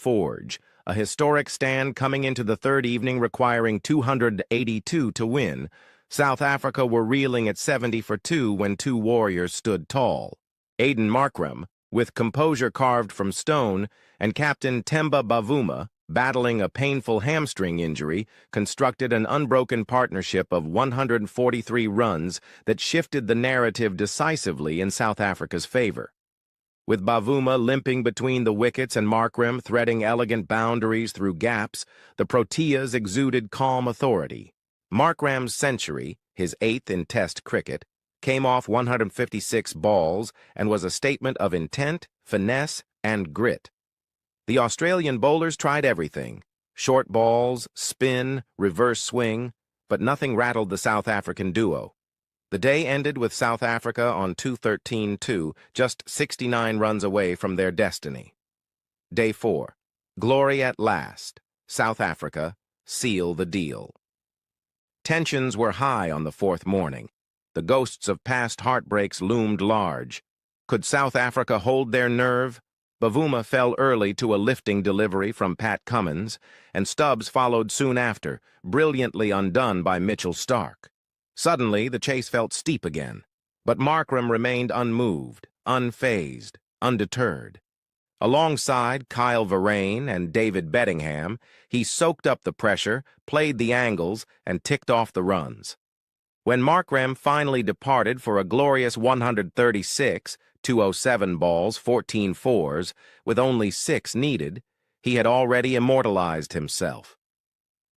Forge, a historic stand coming into the third evening requiring 282 to win. South Africa were reeling at 70 for 2 when two warriors stood tall. Aiden Markram, with composure carved from stone, and Captain Temba Bavuma, battling a painful hamstring injury, constructed an unbroken partnership of 143 runs that shifted the narrative decisively in South Africa's favor. With Bavuma limping between the wickets and Markram threading elegant boundaries through gaps, the Proteas exuded calm authority. Markram's century, his 8th in Test cricket, came off 156 balls and was a statement of intent, finesse, and grit. The Australian bowlers tried everything: short balls, spin, reverse swing, but nothing rattled the South African duo. The day ended with South Africa on 213-2, just 69 runs away from their destiny. Day 4. Glory at last. South Africa, seal the deal. Tensions were high on the fourth morning. The ghosts of past heartbreaks loomed large. Could South Africa hold their nerve? Bavuma fell early to a lifting delivery from Pat Cummins, and Stubbs followed soon after, brilliantly undone by Mitchell Starc. Suddenly, the chase felt steep again, but Markram remained unmoved, unfazed, undeterred. Alongside Kyle Verreynne and David Bedingham, he soaked up the pressure, played the angles, and ticked off the runs. When Markram finally departed for a glorious 136, 207 balls, 14 fours, with only 6 needed, he had already immortalized himself.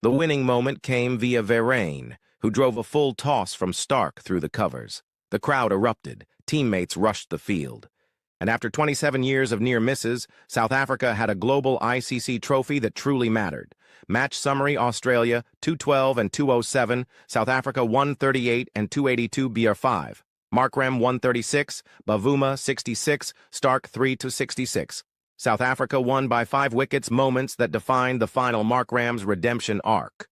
The winning moment came via Verreynne, who drove a full toss from Starc through the covers. The crowd erupted, teammates rushed the field. And after 27 years of near misses, South Africa had a global ICC trophy that truly mattered. Match summary: Australia 212 and 207, South Africa 138 and 282 BR5. Markram 136, Bavuma 66, Starc 3-66. South Africa won by 5 wickets, moments that defined the final Markram's redemption arc.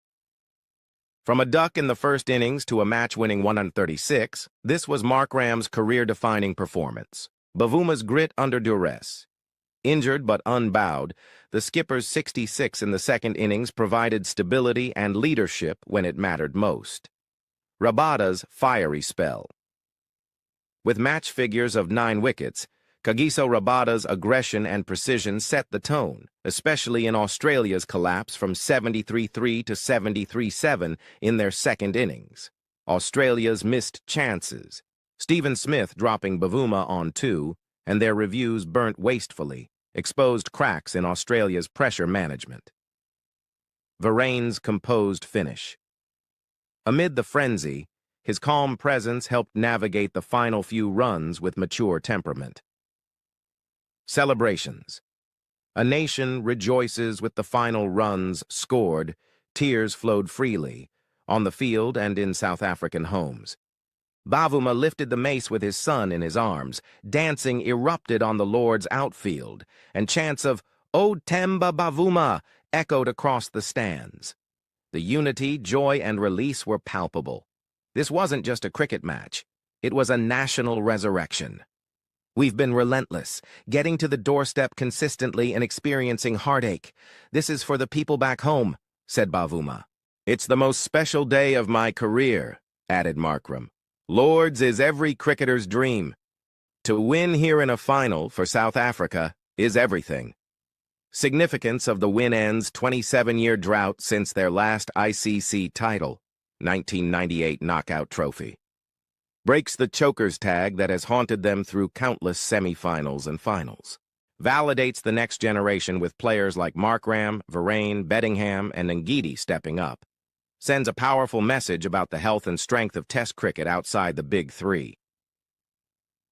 From a duck in the first innings to a match-winning 136, this was Markram's career-defining performance. Bavuma's grit under duress. Injured but unbowed, the skipper's 66 in the second innings provided stability and leadership when it mattered most. Rabada's fiery spell. With match figures of 9 wickets, Kagiso Rabada's aggression and precision set the tone, especially in Australia's collapse from 73-3 to 73-7 in their second innings. Australia's missed chances. Stephen Smith dropping Bavuma on 2, and their reviews burnt wastefully, exposed cracks in Australia's pressure management. Verreynne's composed finish. Amid the frenzy, his calm presence helped navigate the final few runs with mature temperament. Celebrations. A nation rejoices with the final runs scored, tears flowed freely, on the field and in South African homes. Bavuma lifted the mace with his son in his arms, dancing erupted on the Lord's outfield, and chants of "O Temba Bavuma" echoed across the stands. The unity, joy, and release were palpable. This wasn't just a cricket match. It was a national resurrection. "We've been relentless, getting to the doorstep consistently and experiencing heartache. This is for the people back home," said Bavuma. "It's the most special day of my career," added Markram. "Lords is every cricketer's dream. To win here in a final for South Africa is everything." Significance of the win ends 27-year drought since their last ICC title, 1998 knockout trophy. Breaks the choker's tag that has haunted them through countless semifinals and finals. Validates the next generation with players like Markram, Verreynne, Bedingham, and Ngidi stepping up. Sends a powerful message about the health and strength of Test cricket outside the Big Three.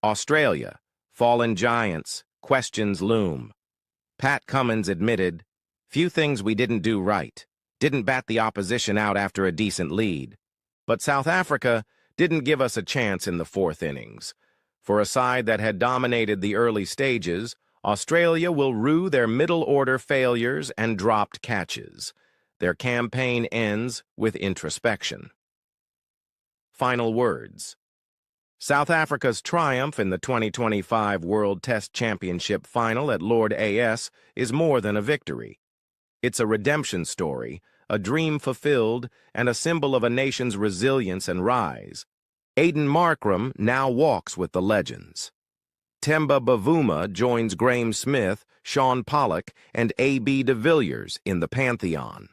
Australia, fallen giants, questions loom. Pat Cummins admitted, "Few things we didn't do right. Didn't bat the opposition out after a decent lead. But South Africa didn't give us a chance in the fourth innings. For a side that had dominated the early stages, Australia will rue their middle-order failures and dropped catches. Their campaign ends with introspection." Final words. South Africa's triumph in the 2025 World Test Championship final at Lord AS is more than a victory. It's a redemption story, a dream fulfilled, and a symbol of a nation's resilience and rise. Aiden Markram now walks with the legends. Temba Bavuma joins Graeme Smith, Sean Pollock, and A.B. de Villiers in the Pantheon.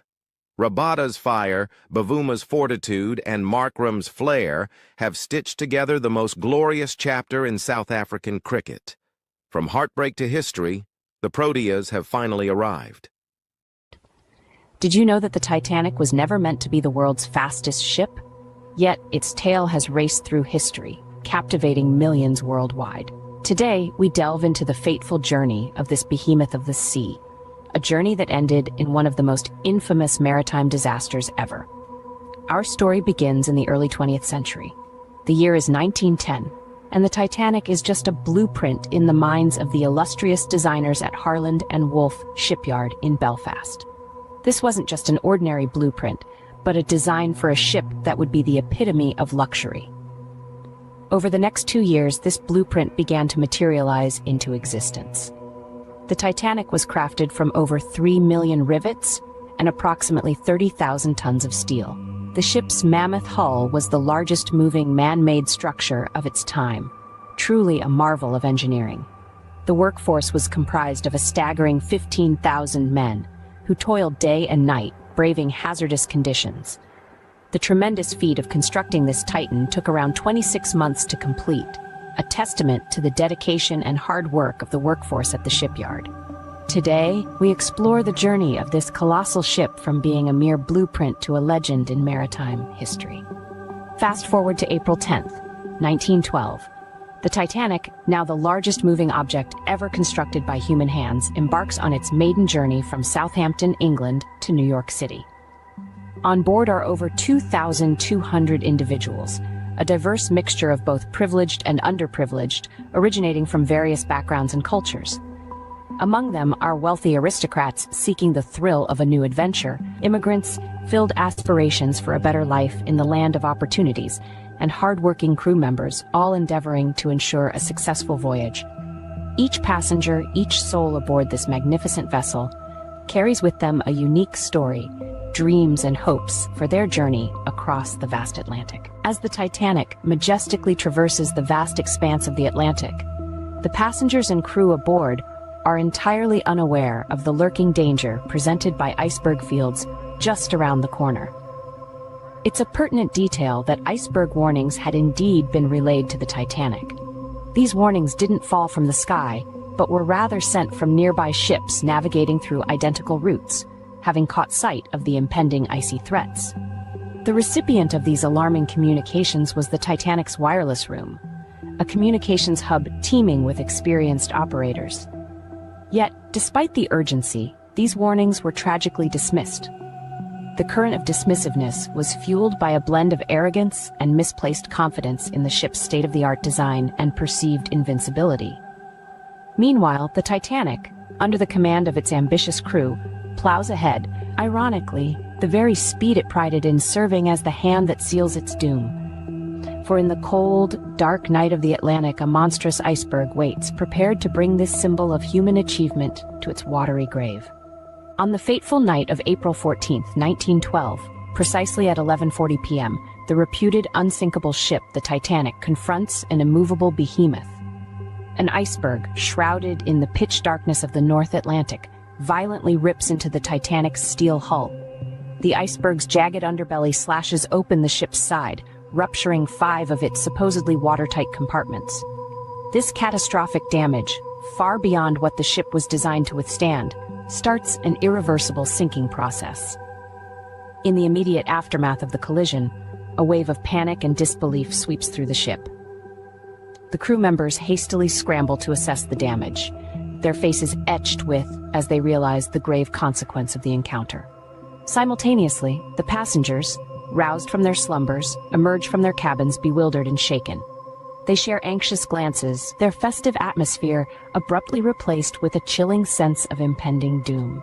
Rabada's fire, Bavuma's fortitude, and Markram's flair have stitched together the most glorious chapter in South African cricket. From heartbreak to history, the Proteas have finally arrived. Did you know that the Titanic was never meant to be the world's fastest ship? Yet its tale has raced through history, captivating millions worldwide. Today, we delve into the fateful journey of this behemoth of the sea, a journey that ended in one of the most infamous maritime disasters ever. Our story begins in the early 20th century. The year is 1910, and the Titanic is just a blueprint in the minds of the illustrious designers at Harland and Wolff shipyard in Belfast. This wasn't just an ordinary blueprint, but a design for a ship that would be the epitome of luxury. Over the next 2 years, this blueprint began to materialize into existence. The Titanic was crafted from over 3 million rivets and approximately 30,000 tons of steel. The ship's mammoth hull was the largest moving man-made structure of its time, truly a marvel of engineering. The workforce was comprised of a staggering 15,000 men, who toiled day and night, braving hazardous conditions. The tremendous feat of constructing this Titan took around 26 months to complete, a testament to the dedication and hard work of the workforce at the shipyard. Today, we explore the journey of this colossal ship from being a mere blueprint to a legend in maritime history. Fast forward to April 10th, 1912. The Titanic, now the largest moving object ever constructed by human hands, embarks on its maiden journey from Southampton, England, to New York City. On board are over 2,200 individuals, a diverse mixture of both privileged and underprivileged, originating from various backgrounds and cultures. Among them are wealthy aristocrats seeking the thrill of a new adventure, immigrants filled aspirations for a better life in the land of opportunities, and hard-working crew members, all endeavoring to ensure a successful voyage. Each passenger, each soul aboard this magnificent vessel, carries with them a unique story, dreams and hopes for their journey across the vast Atlantic. As the Titanic majestically traverses the vast expanse of the Atlantic, the passengers and crew aboard are entirely unaware of the lurking danger presented by iceberg fields just around the corner. It's a pertinent detail that iceberg warnings had indeed been relayed to the Titanic. These warnings didn't fall from the sky, but were rather sent from nearby ships navigating through identical routes, having caught sight of the impending icy threats. The recipient of these alarming communications was the Titanic's wireless room, a communications hub teeming with experienced operators. Yet, despite the urgency, these warnings were tragically dismissed. The current of dismissiveness was fueled by a blend of arrogance and misplaced confidence in the ship's state-of-the-art design and perceived invincibility. Meanwhile, the Titanic, under the command of its ambitious crew, plows ahead, ironically, the very speed it prided in serving as the hand that seals its doom. For in the cold, dark night of the Atlantic, a monstrous iceberg waits, prepared to bring this symbol of human achievement to its watery grave. On the fateful night of April 14, 1912, precisely at 11:40 p.m., the reputed unsinkable ship, the Titanic, confronts an immovable behemoth. An iceberg, shrouded in the pitch darkness of the North Atlantic, violently rips into the Titanic's steel hull. The iceberg's jagged underbelly slashes open the ship's side, rupturing 5 of its supposedly watertight compartments. This catastrophic damage, far beyond what the ship was designed to withstand, starts an irreversible sinking process. In the immediate aftermath of the collision, a wave of panic and disbelief sweeps through the ship. The crew members hastily scramble to assess the damage, their faces etched with as they realize the grave consequence of the encounter. Simultaneously, the passengers, roused from their slumbers, emerge from their cabins bewildered and shaken. They share anxious glances, their festive atmosphere abruptly replaced with a chilling sense of impending doom.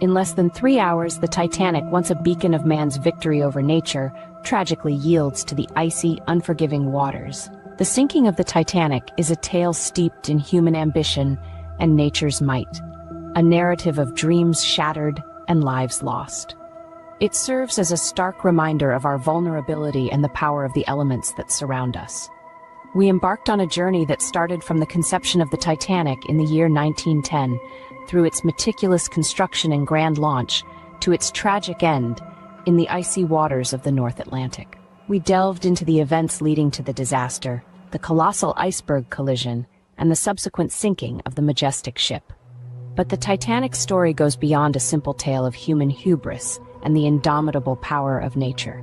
In less than 3 hours, the Titanic, once a beacon of man's victory over nature, tragically yields to the icy, unforgiving waters. The sinking of the Titanic is a tale steeped in human ambition and nature's might, a narrative of dreams shattered and lives lost. It serves as a stark reminder of our vulnerability and the power of the elements that surround us. We embarked on a journey that started from the conception of the Titanic in the year 1910, through its meticulous construction and grand launch, to its tragic end in the icy waters of the North Atlantic. We delved into the events leading to the disaster, the colossal iceberg collision, and the subsequent sinking of the majestic ship. But the Titanic's story goes beyond a simple tale of human hubris and the indomitable power of nature.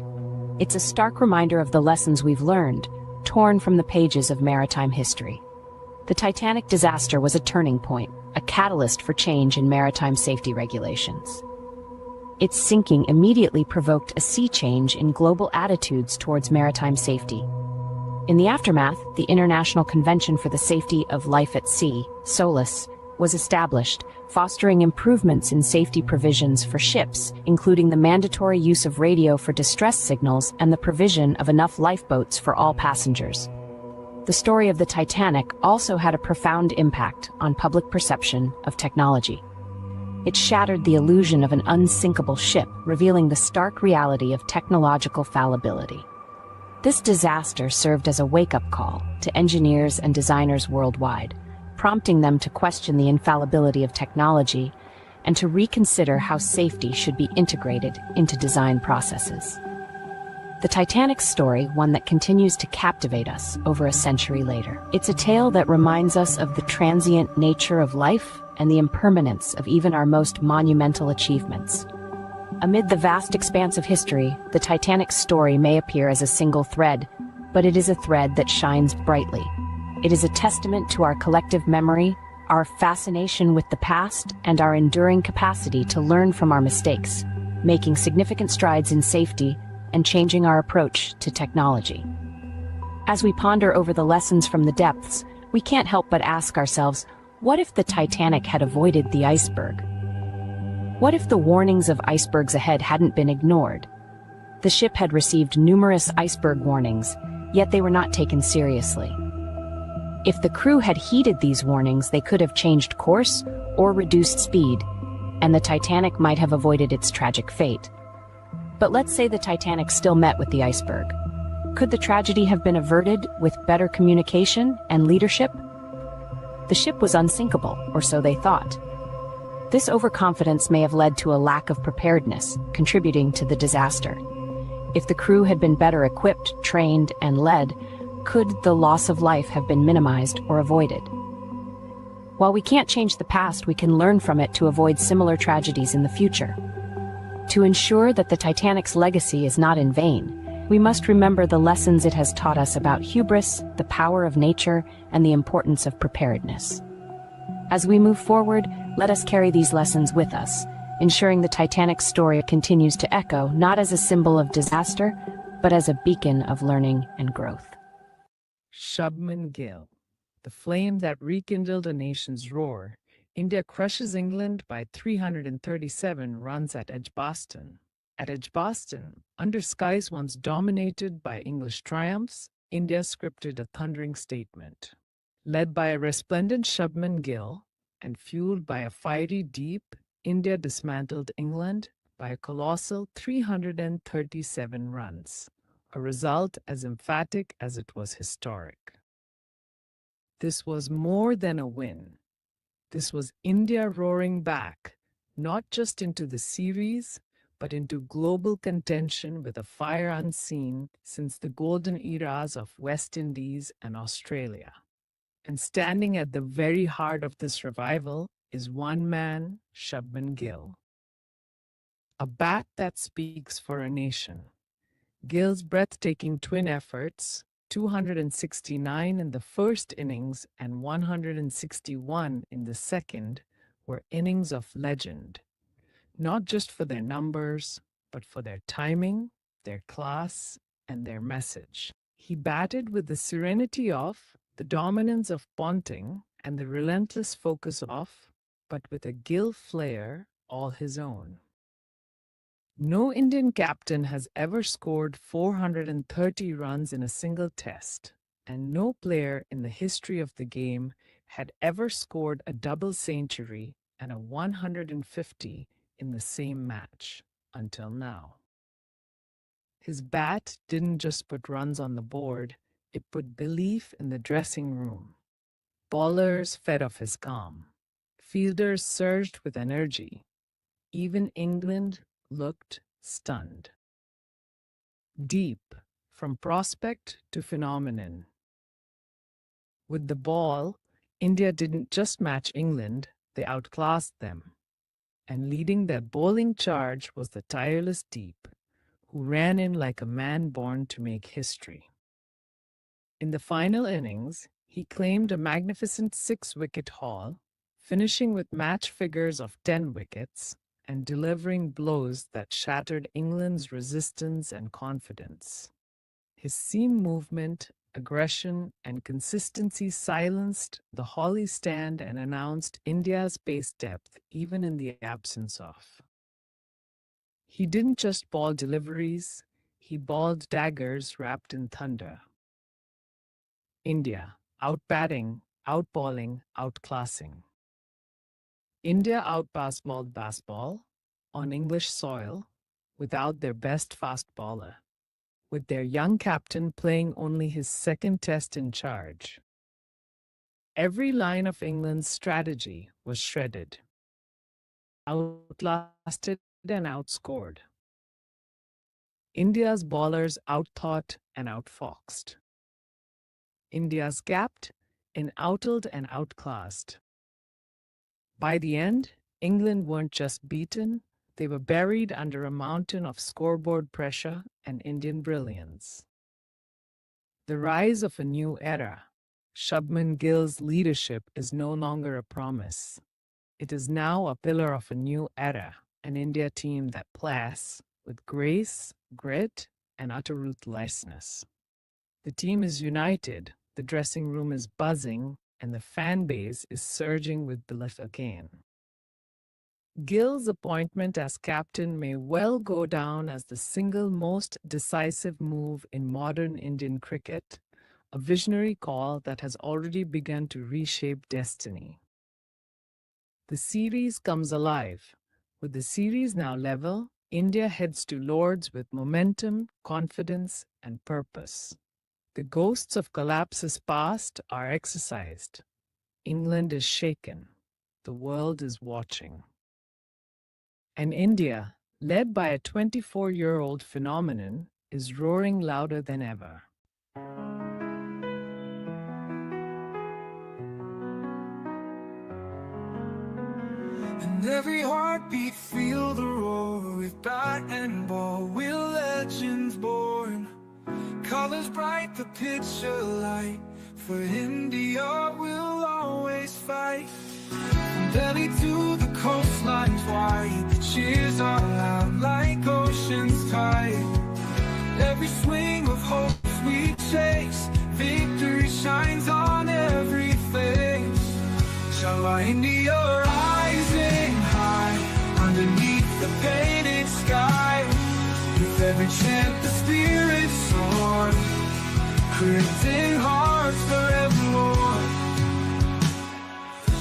It's a stark reminder of the lessons we've learned, torn from the pages of maritime history. The Titanic disaster was a turning point, a catalyst for change in maritime safety regulations. Its sinking immediately provoked a sea change in global attitudes towards maritime safety. In the aftermath, the International Convention for the Safety of Life at Sea, SOLAS, was established, fostering improvements in safety provisions for ships, including the mandatory use of radio for distress signals and the provision of enough lifeboats for all passengers. The story of the Titanic also had a profound impact on public perception of technology. It shattered the illusion of an unsinkable ship, revealing the stark reality of technological fallibility. This disaster served as a wake-up call to engineers and designers worldwide, prompting them to question the infallibility of technology and to reconsider how safety should be integrated into design processes. The Titanic's story, one that continues to captivate us over a century later. It's a tale that reminds us of the transient nature of life and the impermanence of even our most monumental achievements. Amid the vast expanse of history, the Titanic's story may appear as a single thread, but it is a thread that shines brightly. It is a testament to our collective memory, our fascination with the past, and our enduring capacity to learn from our mistakes, making significant strides in safety and changing our approach to technology. As we ponder over the lessons from the depths, we can't help but ask ourselves, what if the Titanic had avoided the iceberg? What if the warnings of icebergs ahead hadn't been ignored? The ship had received numerous iceberg warnings, yet they were not taken seriously. If the crew had heeded these warnings, they could have changed course or reduced speed, and the Titanic might have avoided its tragic fate. But let's say the Titanic still met with the iceberg. Could the tragedy have been averted with better communication and leadership? The ship was unsinkable, or so they thought. This overconfidence may have led to a lack of preparedness, contributing to the disaster. If the crew had been better equipped, trained, and led, could the loss of life have been minimized or avoided? While we can't change the past, we can learn from it to avoid similar tragedies in the future. To ensure that the Titanic's legacy is not in vain, we must remember the lessons it has taught us about hubris, the power of nature, and the importance of preparedness. As we move forward, let us carry these lessons with us, ensuring the Titanic's story continues to echo not as a symbol of disaster, but as a beacon of learning and growth. Shubman Gill, the flame that rekindled a nation's roar. India crushes England by 337 runs at Edgbaston. At Edgbaston, under skies once dominated by English triumphs, India scripted a thundering statement. Led by a resplendent Shubman Gill and fueled by a fiery deep, India dismantled England by a colossal 337 runs, a result as emphatic as it was historic. This was more than a win. This was India roaring back, not just into the series, but into global contention with a fire unseen since the golden eras of West Indies and Australia. And standing at the very heart of this revival is one man, Shubman Gill. A bat that speaks for a nation. Gill's breathtaking twin efforts, 269 in the first innings and 161 in the second, were innings of legend, not just for their numbers, but for their timing, their class, and their message. He batted with the serenity of, the dominance of Ponting, and the relentless focus of, but with a Gill flair all his own. No Indian captain has ever scored 430 runs in a single test, and no player in the history of the game had ever scored a double century and a 150 in the same match until now. His bat didn't just put runs on the board, it put belief in the dressing room. Bowlers fed off his calm. Fielders surged with energy. Even England looked stunned. Deep, from prospect to phenomenon. With the ball, India didn't just match England, they outclassed them. And leading their bowling charge was the tireless Deep, who ran in like a man born to make history. In the final innings, he claimed a magnificent 6-wicket haul, finishing with match figures of 10 wickets and delivering blows that shattered England's resistance and confidence. His seam movement, aggression, and consistency silenced the Holly stand and announced India's pace depth even in the absence of. He didn't just ball deliveries, he balled daggers wrapped in thunder. India, out-batting, out-balling, outclassing. India out-baseballed baseball on English soil without their best fast bowler, with their young captain playing only his second test in charge. Every line of England's strategy was shredded, outlasted and outscored. India's bowlers outthought and outfoxed. India's gapped and outled and outclassed. By the end, England weren't just beaten, they were buried under a mountain of scoreboard pressure and Indian brilliance. The rise of a new era. Shubman Gill's leadership is no longer a promise. It is now a pillar of a new era, an India team that plays with grace, grit, and utter ruthlessness. The team is united, the dressing room is buzzing, and the fan base is surging with belief again. Gill's appointment as captain may well go down as the single most decisive move in modern Indian cricket, a visionary call that has already begun to reshape destiny. The series comes alive. With the series now level, India heads to Lords with momentum, confidence, and purpose. The ghosts of collapses past are exorcised. England is shaken. The world is watching. And India, led by a 24-year-old phenomenon, is roaring louder than ever. And every heartbeat feel the roar. With bat and ball, we're legends born. Colors bright, the picture light. For India, we'll always fight. From Delhi to the coastlines wide, the cheers are loud like ocean's tide. Every swing of hopes we chase, victory shines on every face. Shall our India rising high, underneath the painted sky. With every chant the spirit soar, creating hearts forevermore.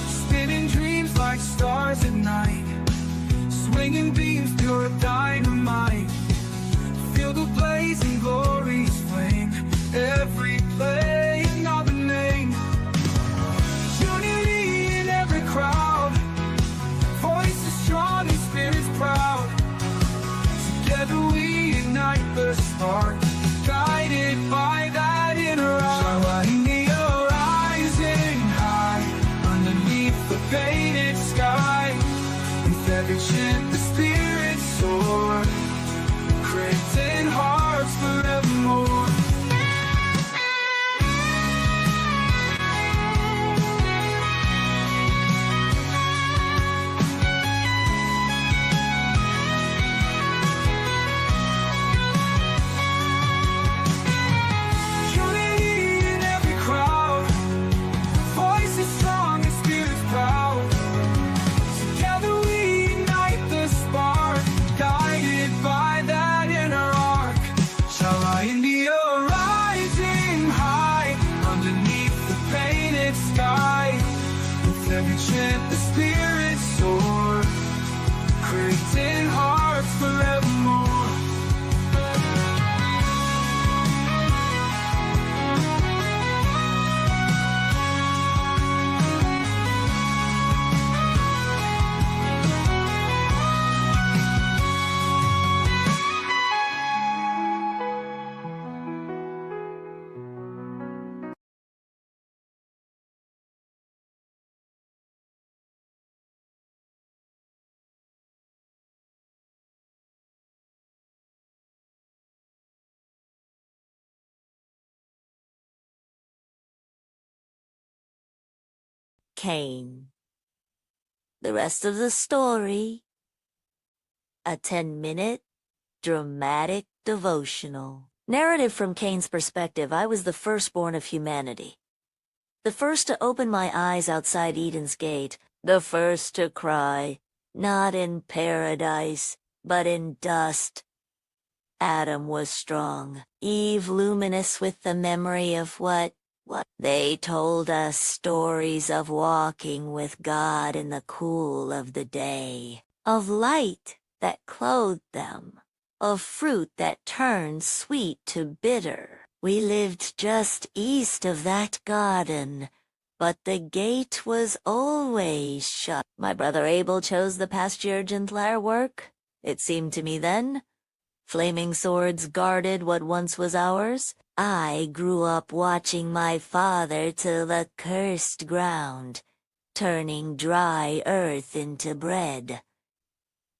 Spinning dreams like stars at night, swinging beams pure dynamite. Feel the blazing glory's flame, every play another name. Unity in every crowd, voices strong and spirits proud. Together we ignite the spark, guided by that inner eye. India rising high, underneath the painted sky. With every chant the spirits soar, creating hearts forevermore. Cain. The rest of the story, a 10-minute dramatic devotional. Narrative from Cain's perspective. I was the firstborn of humanity. The first to open my eyes outside Eden's gate. The first to cry, not in paradise, but in dust. Adam was strong, Eve luminous with the memory of what they told us stories of walking with God in the cool of the day, of light that clothed them, of fruit that turned sweet to bitter. We lived just east of that garden, but the gate was always shut. My brother Abel chose the pasture gentler work, it seemed to me then. Flaming swords guarded what once was ours. I grew up watching my father till the cursed ground, turning dry earth into bread.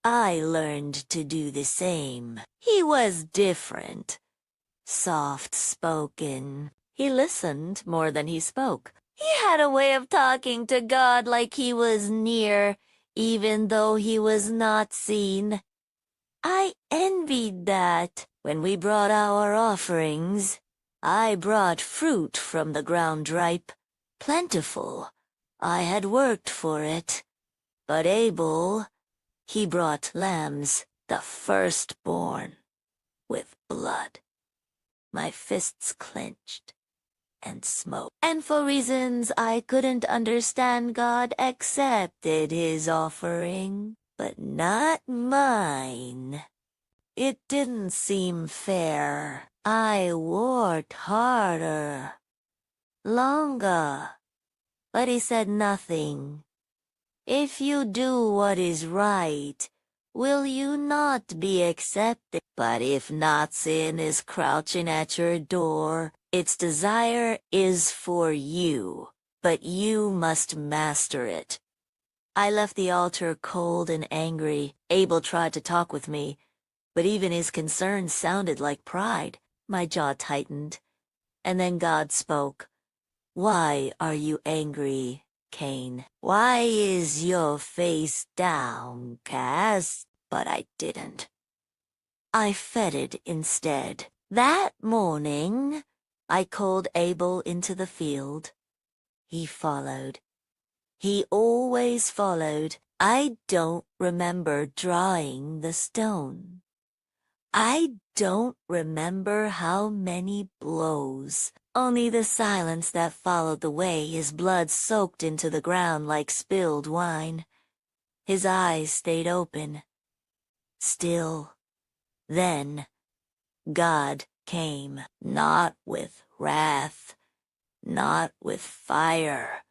I learned to do the same. He was different. Soft-spoken. He listened more than he spoke. He had a way of talking to God like he was near, even though he was not seen. I envied that. When we brought our offerings, I brought fruit from the ground ripe, plentiful. I had worked for it. But Abel, he brought lambs, the firstborn, with blood. My fists clenched and smoke. And for reasons I couldn't understand, God accepted his offering, but not mine. It didn't seem fair. I worked harder, longer, but he said nothing. If you do what is right, will you not be accepted? But if not, sin is crouching at your door. Its desire is for you, but you must master it. I left the altar cold and angry. Abel tried to talk with me, but even his concern sounded like pride. My jaw tightened, and then God spoke. Why are you angry, Cain? Why is your face downcast? But I didn't. I fed it instead. That morning, I called Abel into the field. He followed. He always followed. I don't remember drawing the stone. I don't remember how many blows. Only the silence that followed the way his blood soaked into the ground like spilled wine. His eyes stayed open. Still. Then, God came, not with wrath, not with fire,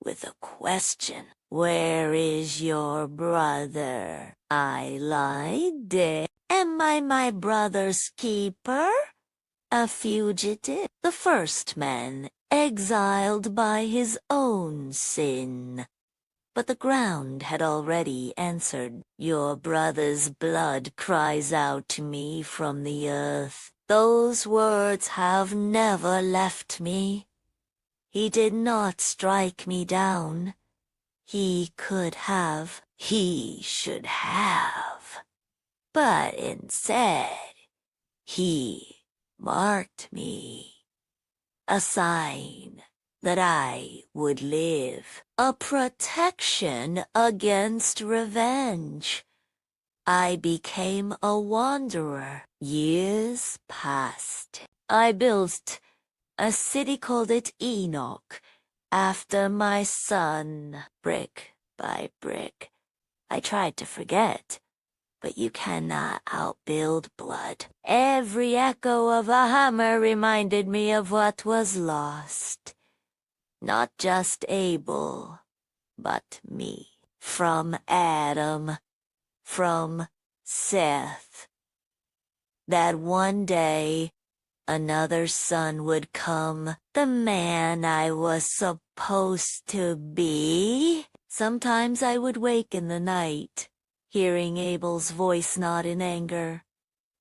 with a question. Where is your brother? I lied, dead. Am I my brother's keeper? A fugitive? The first man, exiled by his own sin. But the ground had already answered. Your brother's blood cries out to me from the earth. Those words have never left me. He did not strike me down. He could have. He should have. But instead, he marked me. A sign that I would live. A protection against revenge. I became a wanderer. Years passed. I built a city, called it Enoch, after my son. Brick by brick. I tried to forget, but you cannot outbuild blood. Every echo of a hammer reminded me of what was lost. Not just Abel, but me. From Adam, from Seth. That one day, another son would come, the man I was supposed to be. Sometimes I would wake in the night, hearing Abel's voice not in anger,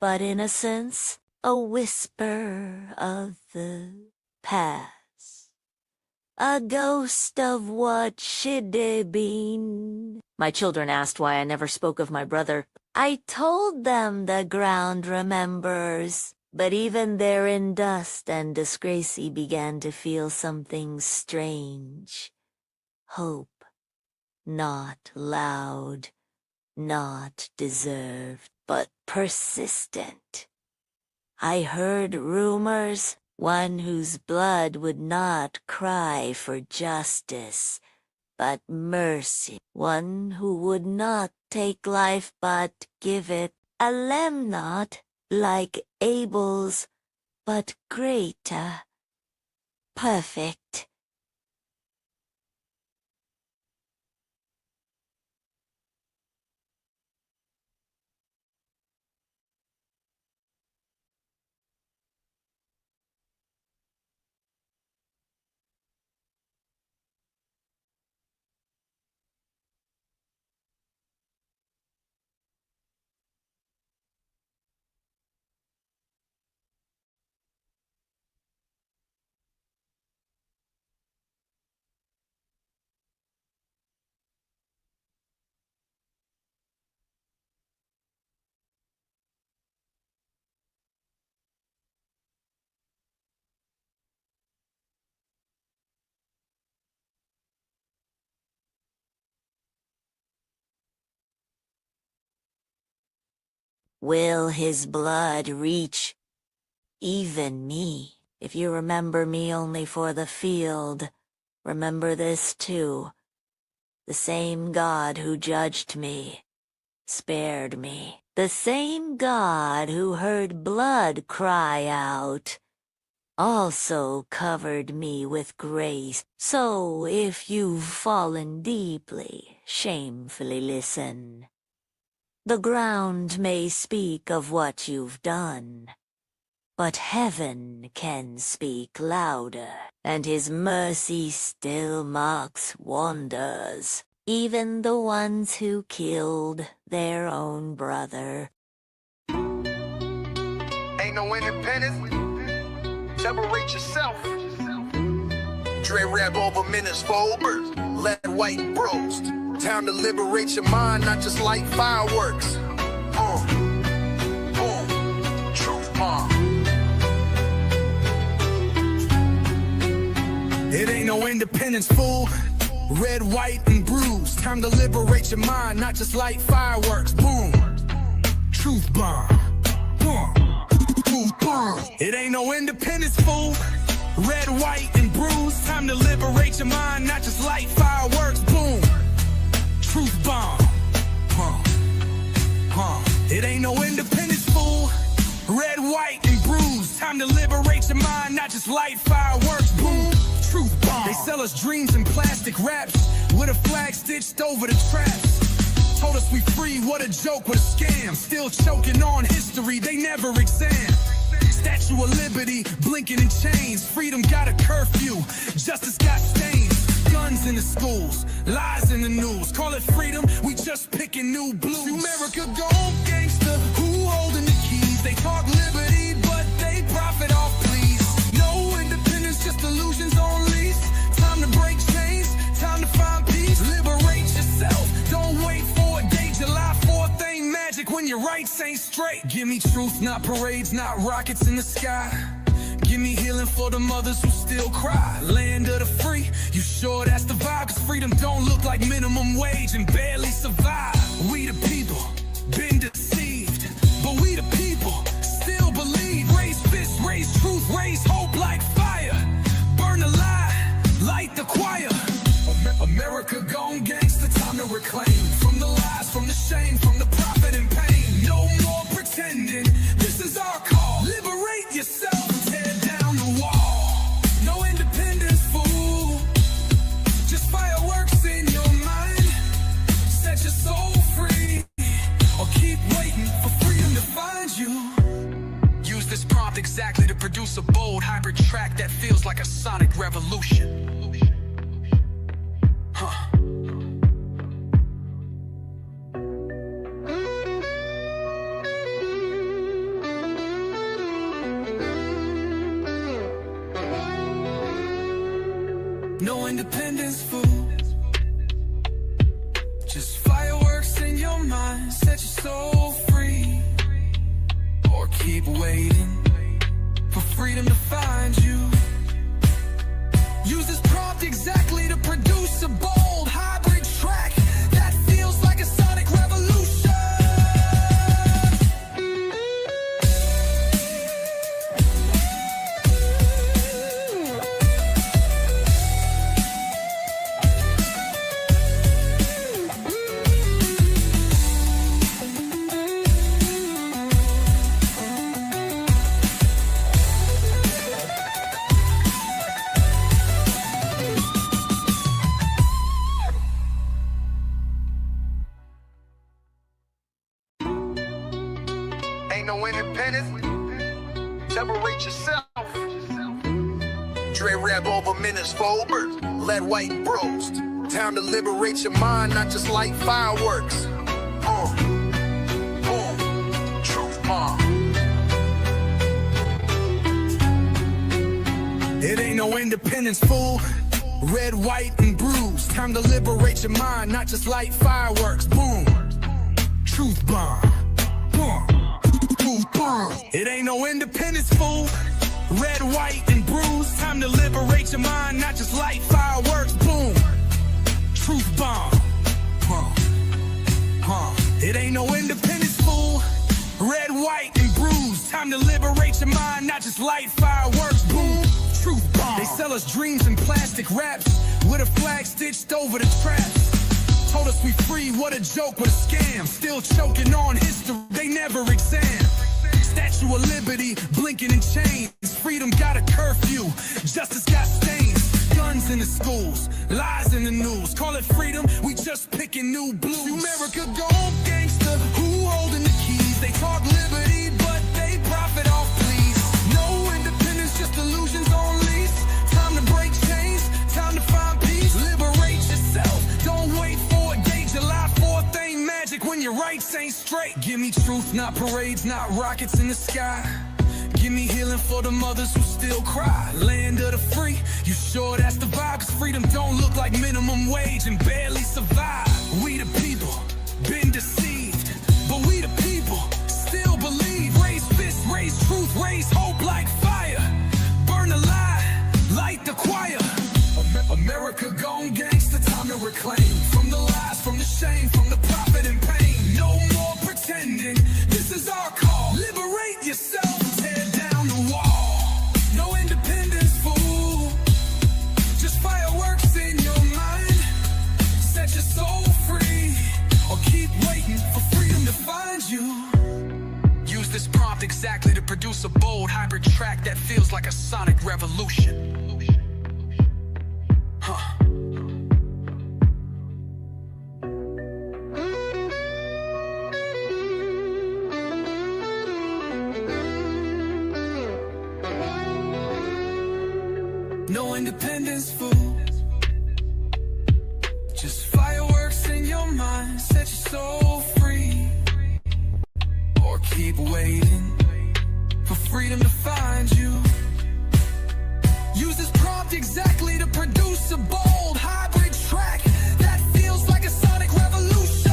but in a sense, a whisper of the past. a ghost of what should have been. My children asked why I never spoke of my brother. I told them the ground remembers, but even there in dust and disgrace he began to feel something strange. Hope, not loud, not deserved, but persistent. I heard rumors, one whose blood would not cry for justice, but mercy, one who would not take life but give it, a lamb not like Abel's, but greater, perfect. Will his blood reach even me? If you remember me only for the field, remember this too. The same God who judged me, spared me. The same God who heard blood cry out, also covered me with grace. So if you've fallen deeply, shamefully listen. The ground may speak of what you've done, but heaven can speak louder, and his mercy still marks wonders, even the ones who killed their own brother. Ain't no independence. Separate yourself. Dre rap over minutes for Ubers. Let white bros. Time to liberate your mind, not just like fireworks. Truth bomb. It ain't no independence, fool. Red, white, and bruised. Time to liberate your mind, not just like fireworks. Boom. Truth bomb. Boom. Truth bomb. It ain't no independence, fool. Red, white, and bruised. Time to liberate your mind, not just like fireworks. Boom. Truth bomb. It ain't no independence, fool. Red, white, and bruised. Time to liberate your mind, not just light fireworks. Boom. Truth bomb. They sell us dreams in plastic wraps with a flag stitched over the traps. Told us we free, what a joke, what a scam. Still choking on history, they never examined. Statue of Liberty, blinking in chains. Freedom got a curfew, justice got stains. Guns in the schools, lies in the news. Call it freedom, we just picking new blues. America gone gangster, who holding the keys? They talk liberty, but they profit off please. No independence, just illusions on lease. Time to break chains, time to find peace. Liberate yourself, don't wait for a day. July 4th ain't magic when your rights ain't straight. Give me truth, not parades, not rockets in the sky. Give me healing for the mothers who still cry. Land of the free, you sure that's the vibe? Cause freedom don't look like minimum wage and barely survive. We the people, been deceived, but we the people, still believe. Raise fists, raise truth, raise hope like fire. Burn the lie, light the choir. America gone gangster, time to reclaim. From the lies, from the shame, from the profit and pain. No more pretending, this is our call. Liberate yourself. Exactly to produce a bold hybrid track that feels like a sonic revolution. No No independence, fool. Just fireworks in your mind, set your soul free. Or keep waiting for freedom to find you. Use this prompt exactly to produce a bold hybrid track that feels like a sonic revolution. Ain't no independence. Separate yourself. Dre rap over minutes forward. Let white bros. Time to liberate your mind, not just light fireworks. Truth bomb. It ain't no independence, fool. Red, white, and bruised. Time to liberate your mind, not just light fireworks. Boom. Truth bomb. Boom. Truth bomb. It ain't no independence, fool. Red, white, and bruised. Time to liberate your mind, not just light fireworks. Boom. Truth bomb. It ain't no independence, fool. Red, white, and bruised. Time to liberate your mind, not just light fireworks. Boom. Truth bomb. They sell us dreams in plastic wraps with a flag stitched over the traps. Told us we free, what a joke, what a scam. Still choking on history, they never exam. Statue of Liberty, blinking in chains. Freedom got a curfew, justice got stains. Guns in the schools, lies in the news. Call it freedom, we just picking new blues. America gone gangster, who holding the keys? They talk liberty, but they profit off please. No independence, just illusions on lease. Time to break chains, time to find peace. Liberate yourself, don't wait for a day. July 4th ain't magic when your rights ain't straight. Give me truth, not parades, not rockets in the sky. Give me healing for the mothers who still cry. Land of the free, you sure that's the vibe? Cause freedom don't look like minimum wage and barely survive. We the people, been deceived, but we the people, still believe. Raise fists, raise truth, raise hope like fire. Burn the lie, light the choir. America gone gangsta, time to reclaim. From the lies, from the shame, from the profit and pain. No more pretending, this is our call. Liberate yourself, tear down the wall. No independence, fool. Just fireworks in your mind. Set your soul free, or keep waiting for freedom to find you. Use this prompt exactly to produce a bold hybrid track that feels like a sonic revolution. No independence, fool. Just fireworks in your mind. Set your soul free, or keep waiting for freedom to find you. Use this prompt exactly to produce a bold hybrid track that feels like a sonic revolution.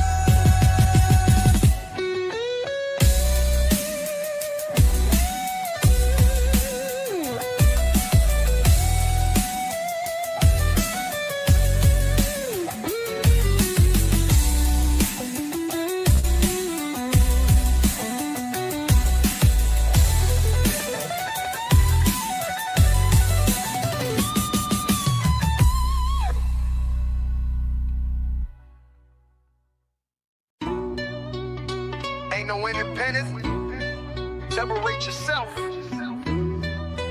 Ain't no independence. Separate yourself.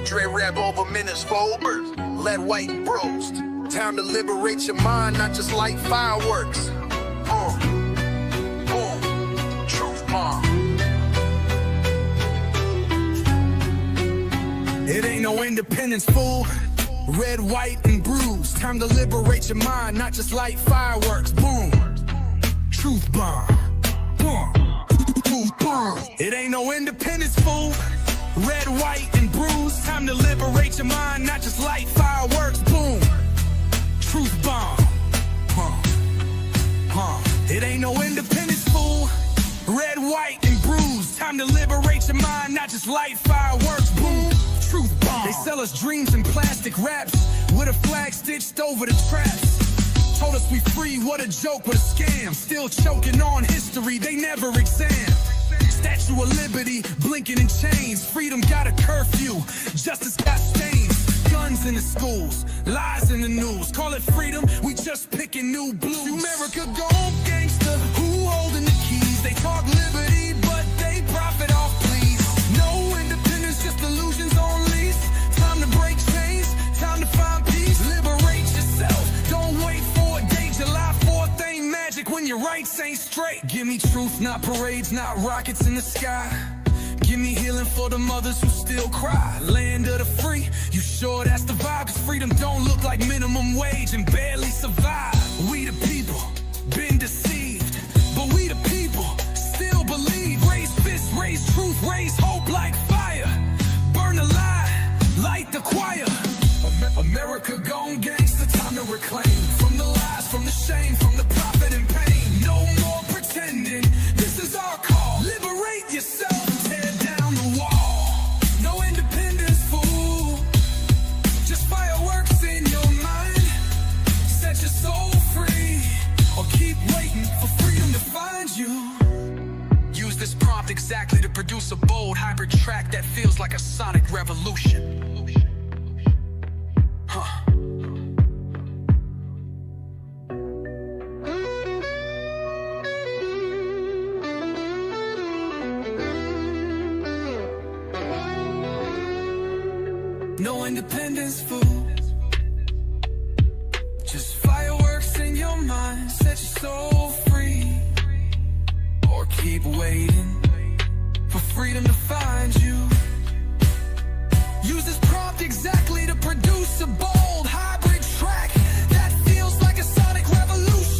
Dre rap over minutes forward. Let white bros. Time to liberate your mind, not just light fireworks. Truth bomb. It ain't no independence, fool. Red, white, and bruised. Time to liberate your mind, not just light fireworks. Boom. Truth bomb. Boom. Truth bomb. It ain't no independence, fool. Red, white, and bruised. Time to liberate your mind, not just light fireworks. Boom. truth bomb. It ain't no independence, fool. Red, white, and bruised. Time to liberate your mind, not just light fireworks. Boom, truth bomb. They sell us dreams in plastic wraps with a flag stitched over the traps. Told us we free, what a joke, what a scam. Still choking on history, they never exam. Statue of Liberty, blinking in chains. Freedom got a curfew, justice got stains. Guns in the schools, lies in the news. Call it freedom, we just picking new blues. America gone gangster, who holding the keys? They talk liberty, but they profit off please. No independence, just illusions on lease. Time to break chains, time to find peace. Liberate yourself, don't wait for a day. July 4th ain't magic when your rights ain't straight. Give me truth, not parades, not rockets in the sky. Give me healing for the mothers who still cry. Land of the free, you sure that's the vibe? Cause freedom don't look like minimum wage and barely survive. We the people, been deceived, but we the people, still believe. Raise fists, raise truth, raise hope like fire. Burn the lie, light the choir. America gone gangsta, time to reclaim. From the lies, from the shame, from the profit and pain. No more pretending, this is our call. Liberate yourself. Use this prompt exactly to produce a bold hybrid track that feels like a sonic revolution. No independence, fool. Just fireworks in your mind. Set your soul free. Or keep waiting for freedom to find you. Use this prompt exactly to produce a bold hybrid track that feels like a sonic revolution.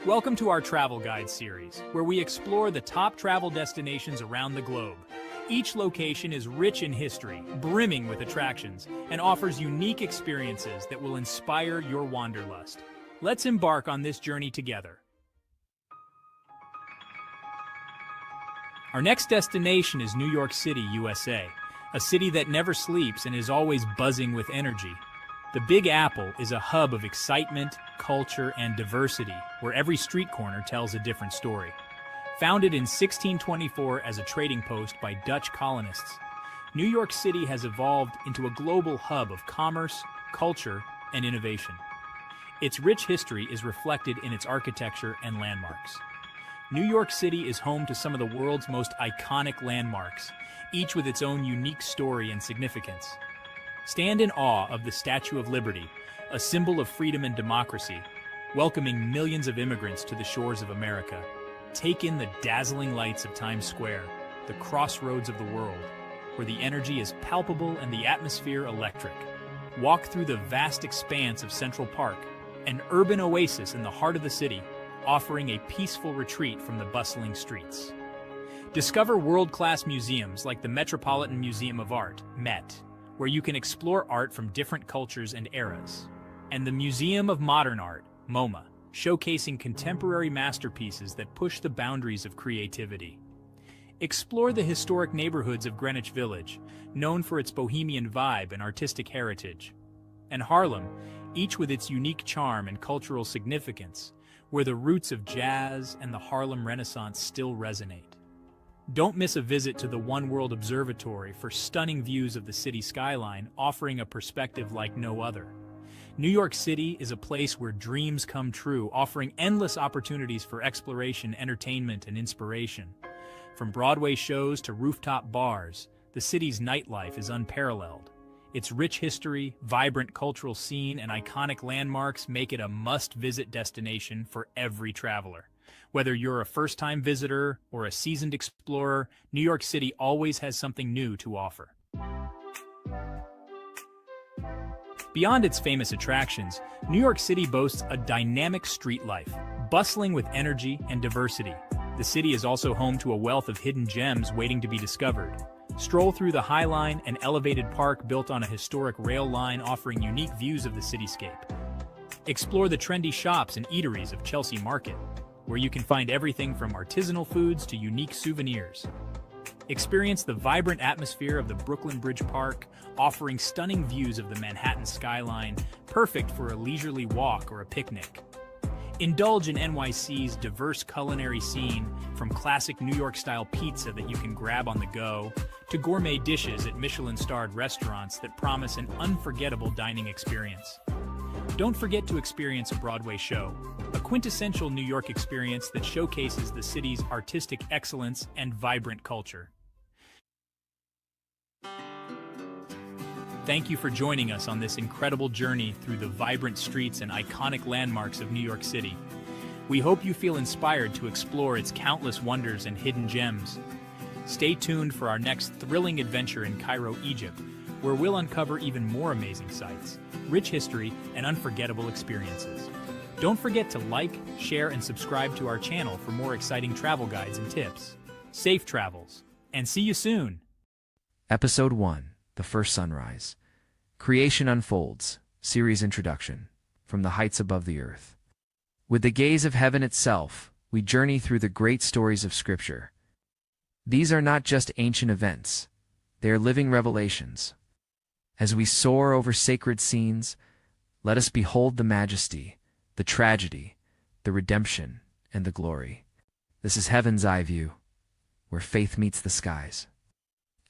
Welcome to our travel guide series, where we explore the top travel destinations around the globe. Each location is rich in history, brimming with attractions, and offers unique experiences that will inspire your wanderlust. Let's embark on this journey together. Our next destination is New York City, USA, a city that never sleeps and is always buzzing with energy. The Big Apple is a hub of excitement, culture, and diversity, where every street corner tells a different story. Founded in 1624 as a trading post by Dutch colonists, New York City has evolved into a global hub of commerce, culture, and innovation. Its rich history is reflected in its architecture and landmarks. New York City is home to some of the world's most iconic landmarks, each with its own unique story and significance. Stand in awe of the Statue of Liberty, a symbol of freedom and democracy, welcoming millions of immigrants to the shores of America. Take in the dazzling lights of Times Square, the crossroads of the world, where the energy is palpable and the atmosphere electric. Walk through the vast expanse of Central Park, an urban oasis in the heart of the city, offering a peaceful retreat from the bustling streets. Discover world-class museums like the Metropolitan Museum of Art, MET, where you can explore art from different cultures and eras, and the Museum of Modern Art, MoMA, showcasing contemporary masterpieces that push the boundaries of creativity. Explore the historic neighborhoods of Greenwich Village, known for its bohemian vibe and artistic heritage, and Harlem, each with its unique charm and cultural significance, where the roots of jazz and the Harlem Renaissance still resonate. Don't miss a visit to the One World Observatory for stunning views of the city skyline, offering a perspective like no other. New York City is a place where dreams come true, offering endless opportunities for exploration, entertainment, and inspiration. From Broadway shows to rooftop bars, the city's nightlife is unparalleled. Its rich history, vibrant cultural scene, and iconic landmarks make it a must-visit destination for every traveler. Whether you're a first-time visitor or a seasoned explorer, New York City always has something new to offer. Beyond its famous attractions, New York City boasts a dynamic street life, bustling with energy and diversity. The city is also home to a wealth of hidden gems waiting to be discovered. Stroll through the High Line, an elevated park built on a historic rail line offering unique views of the cityscape. Explore the trendy shops and eateries of Chelsea Market, where you can find everything from artisanal foods to unique souvenirs. Experience the vibrant atmosphere of the Brooklyn Bridge Park, offering stunning views of the Manhattan skyline, perfect for a leisurely walk or a picnic. Indulge in NYC's diverse culinary scene, from classic New York-style pizza that you can grab on the go, to gourmet dishes at Michelin-starred restaurants that promise an unforgettable dining experience. Don't forget to experience a Broadway show, a quintessential New York experience that showcases the city's artistic excellence and vibrant culture. Thank you for joining us on this incredible journey through the vibrant streets and iconic landmarks of New York City. We hope you feel inspired to explore its countless wonders and hidden gems. Stay tuned for our next thrilling adventure in Cairo, Egypt, where we'll uncover even more amazing sights, rich history, and unforgettable experiences. Don't forget to like, share, and subscribe to our channel for more exciting travel guides and tips. Safe travels, and see you soon! Episode 1. The First Sunrise. Creation Unfolds. Series Introduction. From the Heights Above the Earth. With the gaze of heaven itself, we journey through the great stories of Scripture. These are not just ancient events. They are living revelations. As we soar over sacred scenes, let us behold the majesty, the tragedy, the redemption, and the glory. This is Heaven's Eye View, where faith meets the skies.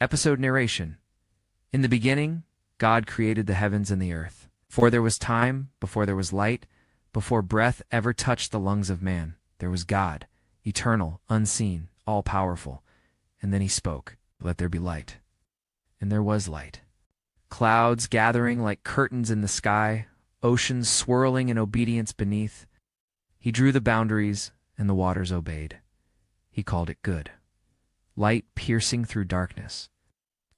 Episode Narration. In the beginning, God created the heavens and the earth. For there was time, before there was light, before breath ever touched the lungs of man, there was God, eternal, unseen, all-powerful. And then he spoke, "Let there be light." And there was light. Clouds gathering like curtains in the sky, oceans swirling in obedience beneath. He drew the boundaries, and the waters obeyed. He called it good. Light piercing through darkness.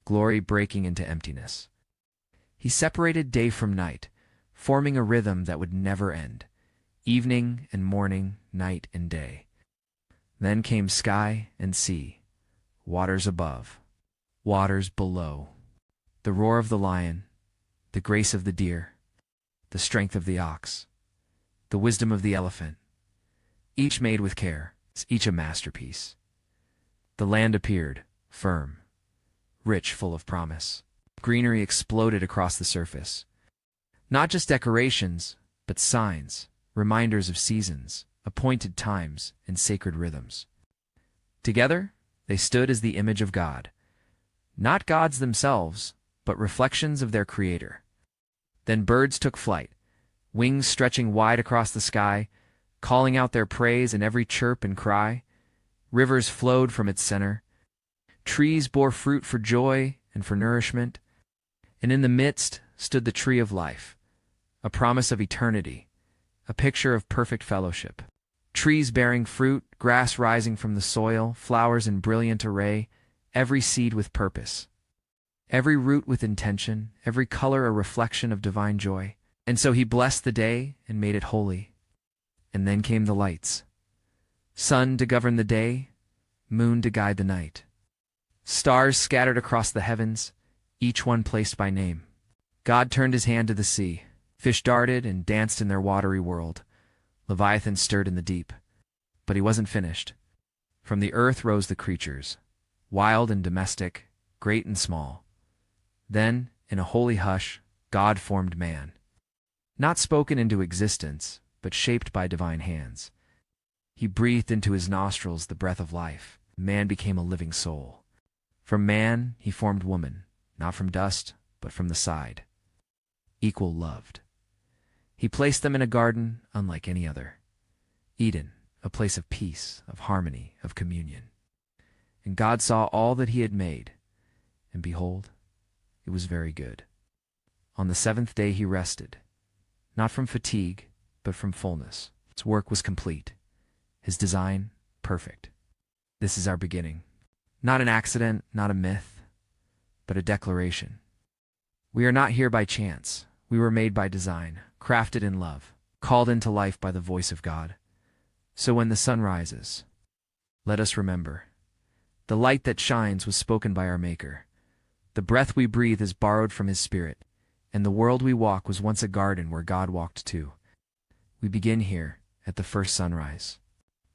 Glory breaking into emptiness. He separated day from night, forming a rhythm that would never end. Evening and morning, night and day. Then came sky and sea, waters above, waters below. The roar of the lion, the grace of the deer, the strength of the ox, the wisdom of the elephant, each made with care, each a masterpiece. The land appeared, firm, rich, full of promise. Greenery exploded across the surface. Not just decorations, but signs, reminders of seasons, appointed times, and sacred rhythms. Together, they stood as the image of God. Not gods themselves, but reflections of their Creator. Then birds took flight, wings stretching wide across the sky, calling out their praise in every chirp and cry. Rivers flowed from its center. Trees bore fruit for joy and for nourishment. And in the midst stood the tree of life, a promise of eternity, a picture of perfect fellowship. Trees bearing fruit, grass rising from the soil, flowers in brilliant array, every seed with purpose. Every root with intention, every color a reflection of divine joy. And so he blessed the day and made it holy. And then came the lights. Sun to govern the day, moon to guide the night. Stars scattered across the heavens, each one placed by name. God turned his hand to the sea. Fish darted and danced in their watery world. Leviathan stirred in the deep. But he wasn't finished. From the earth rose the creatures, wild and domestic, great and small. Then, in a holy hush, God formed man. Not spoken into existence, but shaped by divine hands. He breathed into his nostrils the breath of life. Man became a living soul. From man, he formed woman, not from dust, but from the side. Equal loved. He placed them in a garden unlike any other. Eden, a place of peace, of harmony, of communion. And God saw all that he had made, and behold, it was very good. On the seventh day he rested, not from fatigue, but from fullness. His work was complete, his design perfect. This is our beginning. Not an accident, not a myth, but a declaration. We are not here by chance. We were made by design, crafted in love, called into life by the voice of God. So when the sun rises, let us remember, the light that shines was spoken by our Maker. The breath we breathe is borrowed from His Spirit, and the world we walk was once a garden where God walked too. We begin here at the first sunrise.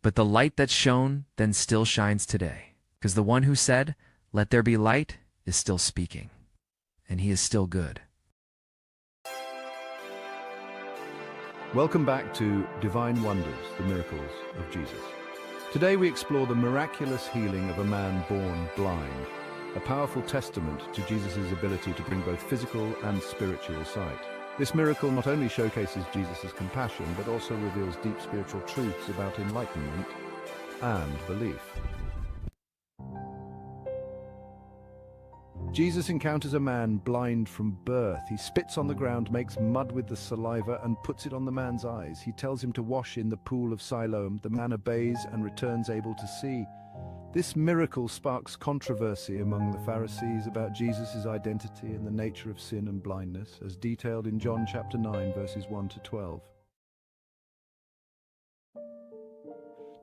But the light that shone then still shines today, because the one who said, "Let there be light," is still speaking, and He is still good. Welcome back to Divine Wonders, the Miracles of Jesus. Today we explore the miraculous healing of a man born blind, a powerful testament to Jesus' ability to bring both physical and spiritual sight. This miracle not only showcases Jesus' compassion, but also reveals deep spiritual truths about enlightenment and belief. Jesus encounters a man blind from birth. He spits on the ground, makes mud with the saliva, and puts it on the man's eyes. He tells him to wash in the pool of Siloam. The man obeys and returns able to see. This miracle sparks controversy among the Pharisees about Jesus' identity and the nature of sin and blindness, as detailed in John chapter 9, verses 1 to 12.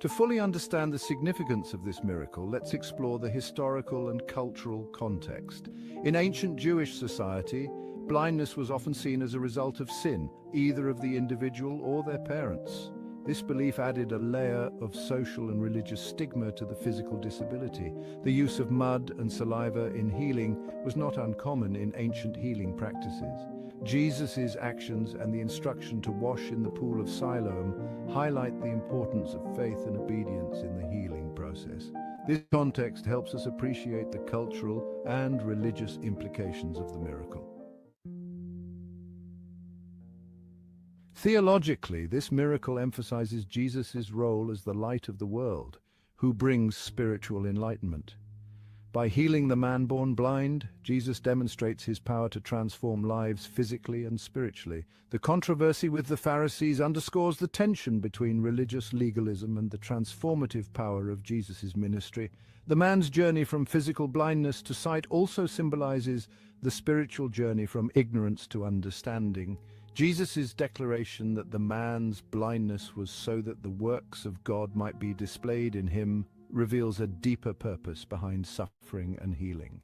To fully understand the significance of this miracle, let's explore the historical and cultural context. In ancient Jewish society, blindness was often seen as a result of sin, either of the individual or their parents. This belief added a layer of social and religious stigma to the physical disability. The use of mud and saliva in healing was not uncommon in ancient healing practices. Jesus' actions and the instruction to wash in the pool of Siloam highlight the importance of faith and obedience in the healing process. This context helps us appreciate the cultural and religious implications of the miracle. Theologically, this miracle emphasizes Jesus' role as the light of the world, who brings spiritual enlightenment. By healing the man born blind, Jesus demonstrates his power to transform lives physically and spiritually. The controversy with the Pharisees underscores the tension between religious legalism and the transformative power of Jesus' ministry. The man's journey from physical blindness to sight also symbolizes the spiritual journey from ignorance to understanding. Jesus' declaration that the man's blindness was so that the works of God might be displayed in him reveals a deeper purpose behind suffering and healing.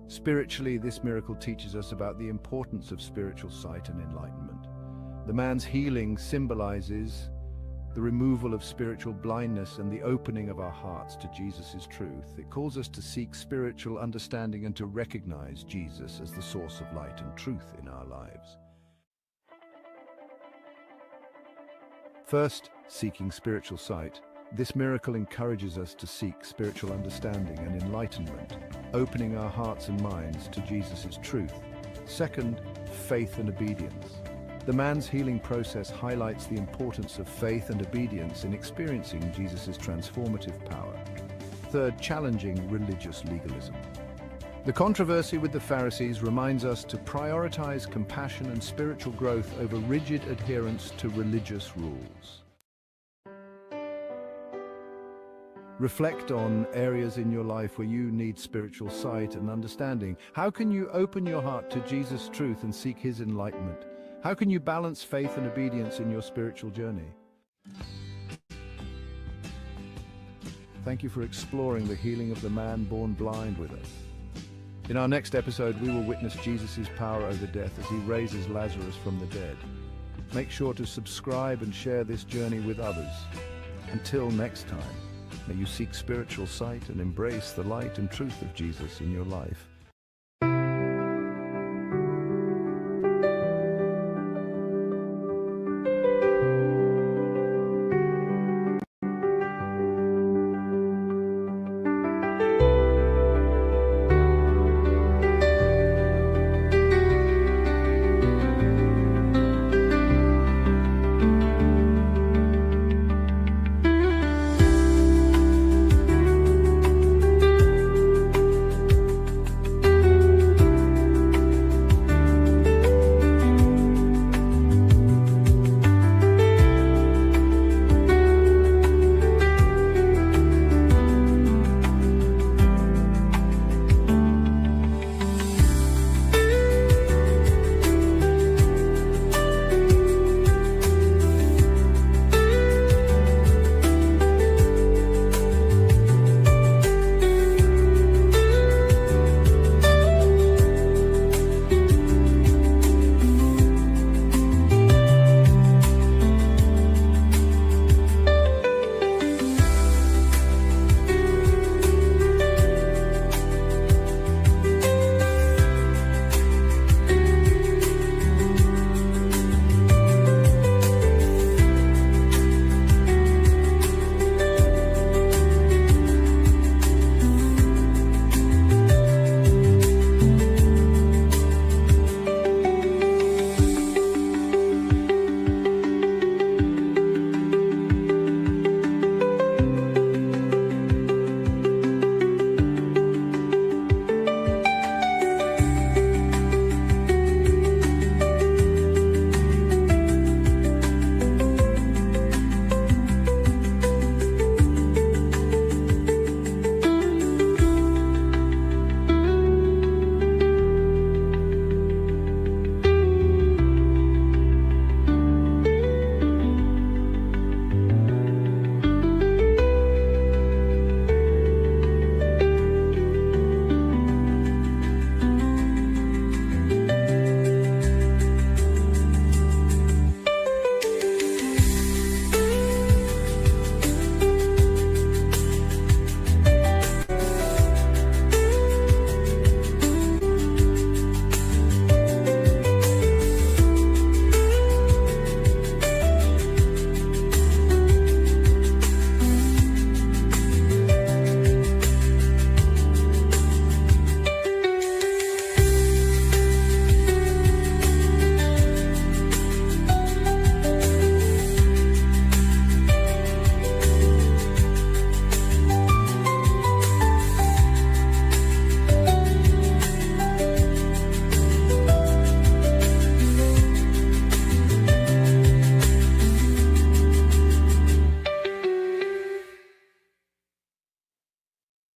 Spiritually, this miracle teaches us about the importance of spiritual sight and enlightenment. The man's healing symbolizes the removal of spiritual blindness and the opening of our hearts to Jesus' truth. It calls us to seek spiritual understanding and to recognize Jesus as the source of light and truth in our lives. First, seeking spiritual sight. This miracle encourages us to seek spiritual understanding and enlightenment, opening our hearts and minds to Jesus' truth. Second, faith and obedience. The man's healing process highlights the importance of faith and obedience in experiencing Jesus' transformative power. Third, challenging religious legalism. The controversy with the Pharisees reminds us to prioritize compassion and spiritual growth over rigid adherence to religious rules. Reflect on areas in your life where you need spiritual sight and understanding. How can you open your heart to Jesus' truth and seek His enlightenment? How can you balance faith and obedience in your spiritual journey? Thank you for exploring the healing of the man born blind with us. In our next episode, we will witness Jesus' power over death as He raises Lazarus from the dead. Make sure to subscribe and share this journey with others. Until next time, may you seek spiritual sight and embrace the light and truth of Jesus in your life.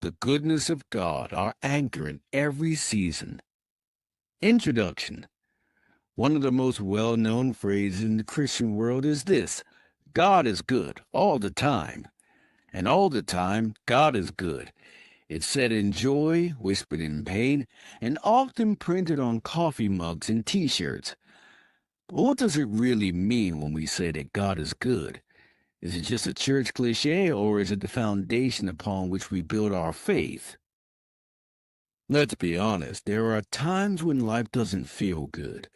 the goodness of God, our anchor in every season. Introduction. One of the most well-known phrases in the Christian world is this: God is good all the time. And all the time, God is good. It's said in joy, whispered in pain, and often printed on coffee mugs and T-shirts. But what does it really mean when we say that God is good? Is it just a church cliche, or is it the foundation upon which we build our faith? Let's be honest, there are times when life doesn't feel good.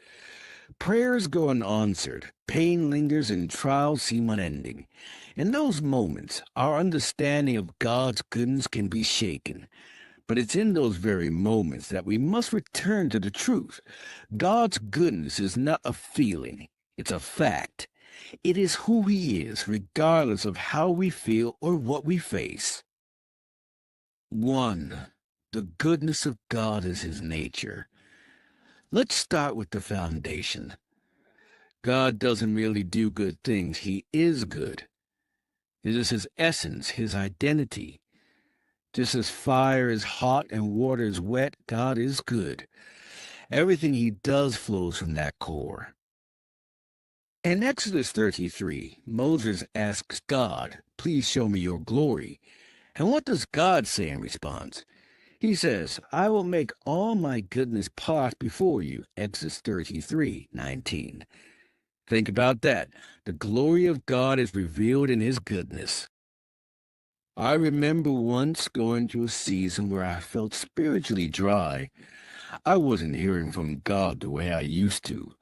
Prayers go unanswered, pain lingers, and trials seem unending. In those moments, our understanding of God's goodness can be shaken. But it's in those very moments that we must return to the truth. God's goodness is not a feeling, it's a fact. It is who He is, regardless of how we feel or what we face. 1. The goodness of God is His nature. Let's start with the foundation. God doesn't merely do good things, He is good. It is His essence, His identity. Just as fire is hot and water is wet, God is good. Everything He does flows from that core. In Exodus 33, Moses asks God, "Please show me your glory." And what does God say in response? He says, "I will make all my goodness pass before you." Exodus 33:19. Think about that. The glory of God is revealed in His goodness. I remember once going through a season where I felt spiritually dry. I wasn't hearing from God the way I used to.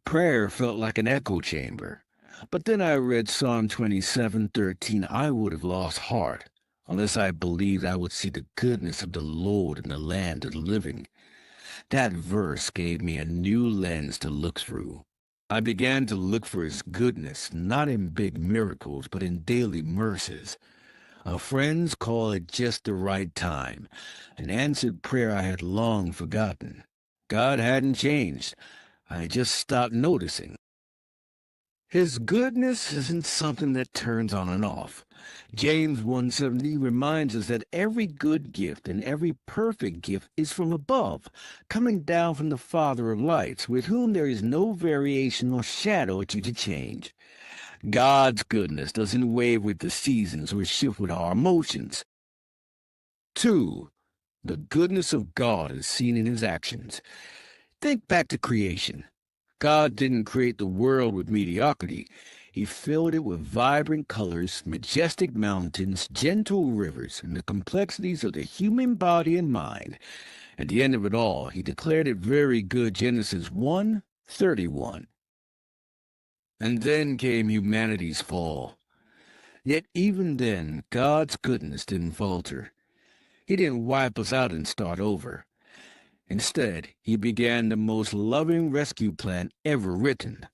Prayer felt like an echo chamber. But then I read Psalm 27:13. I would have lost heart unless I believed I would see the goodness of the Lord in the land of the living. That verse gave me a new lens to look through. I began to look for His goodness, not in big miracles, but in daily mercies. Our friends call it just the right time, an answered prayer I had long forgotten. God hadn't changed. I just stopped noticing. His goodness isn't something that turns on and off. James 1:17 reminds us that every good gift and every perfect gift is from above, coming down from the Father of lights, with whom there is no variation or shadow due to change. God's goodness doesn't wave with the seasons or shift with our emotions. 2. The goodness of God is seen in His actions. Think back to creation. God didn't create the world with mediocrity. He filled it with vibrant colors, majestic mountains, gentle rivers, and the complexities of the human body and mind. At the end of it all, He declared it very good. Genesis 1:31. And then came humanity's fall. Yet even then, God's goodness didn't falter. He didn't wipe us out and start over. Instead, He began the most loving rescue plan ever written.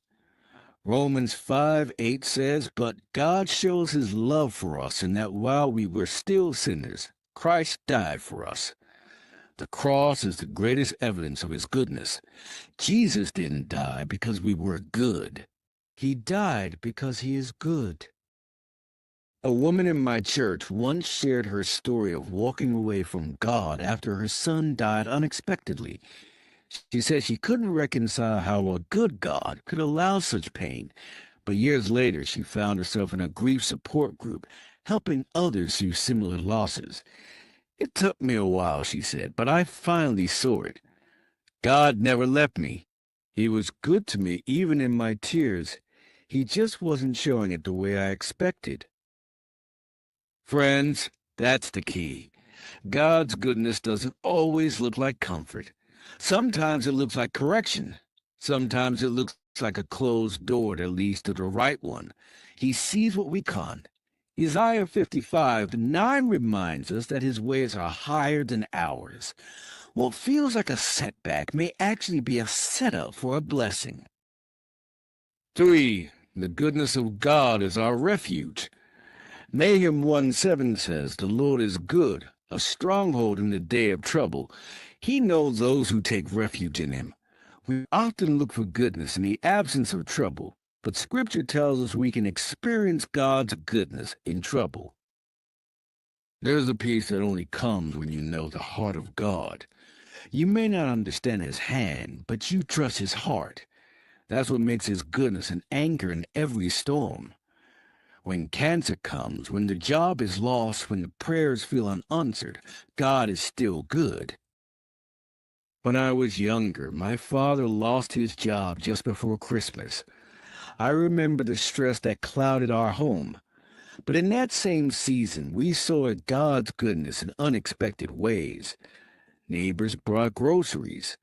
Romans 5:8 says, "But God shows His love for us in that while we were still sinners, Christ died for us." The cross is the greatest evidence of His goodness. Jesus didn't die because we were good. He died because He is good. A woman in my church once shared her story of walking away from God after her son died unexpectedly. She said she couldn't reconcile how a good God could allow such pain, but years later she found herself in a grief support group, helping others through similar losses. "It took me a while," she said, "but I finally saw it. God never left me. He was good to me even in my tears. He just wasn't showing it the way I expected." Friends, that's the key. God's goodness doesn't always look like comfort. Sometimes it looks like correction. Sometimes it looks like a closed door that leads to the right one. He sees what we can't. Isaiah 55:9 reminds us that His ways are higher than ours. What feels like a setback may actually be a setup for a blessing. 3. The goodness of God is our refuge. Nahum 1:7 says, "The Lord is good, a stronghold in the day of trouble. He knows those who take refuge in Him." We often look for goodness in the absence of trouble, but Scripture tells us we can experience God's goodness in trouble. There's a peace that only comes when you know the heart of God. You may not understand his hand, but you trust his heart. That's what makes his goodness an anchor in every storm. When cancer comes, when the job is lost, when the prayers feel unanswered, God is still good. When I was younger, my father lost his job just before Christmas. I remember the stress that clouded our home. But in that same season, we saw God's goodness in unexpected ways. Neighbors brought groceries.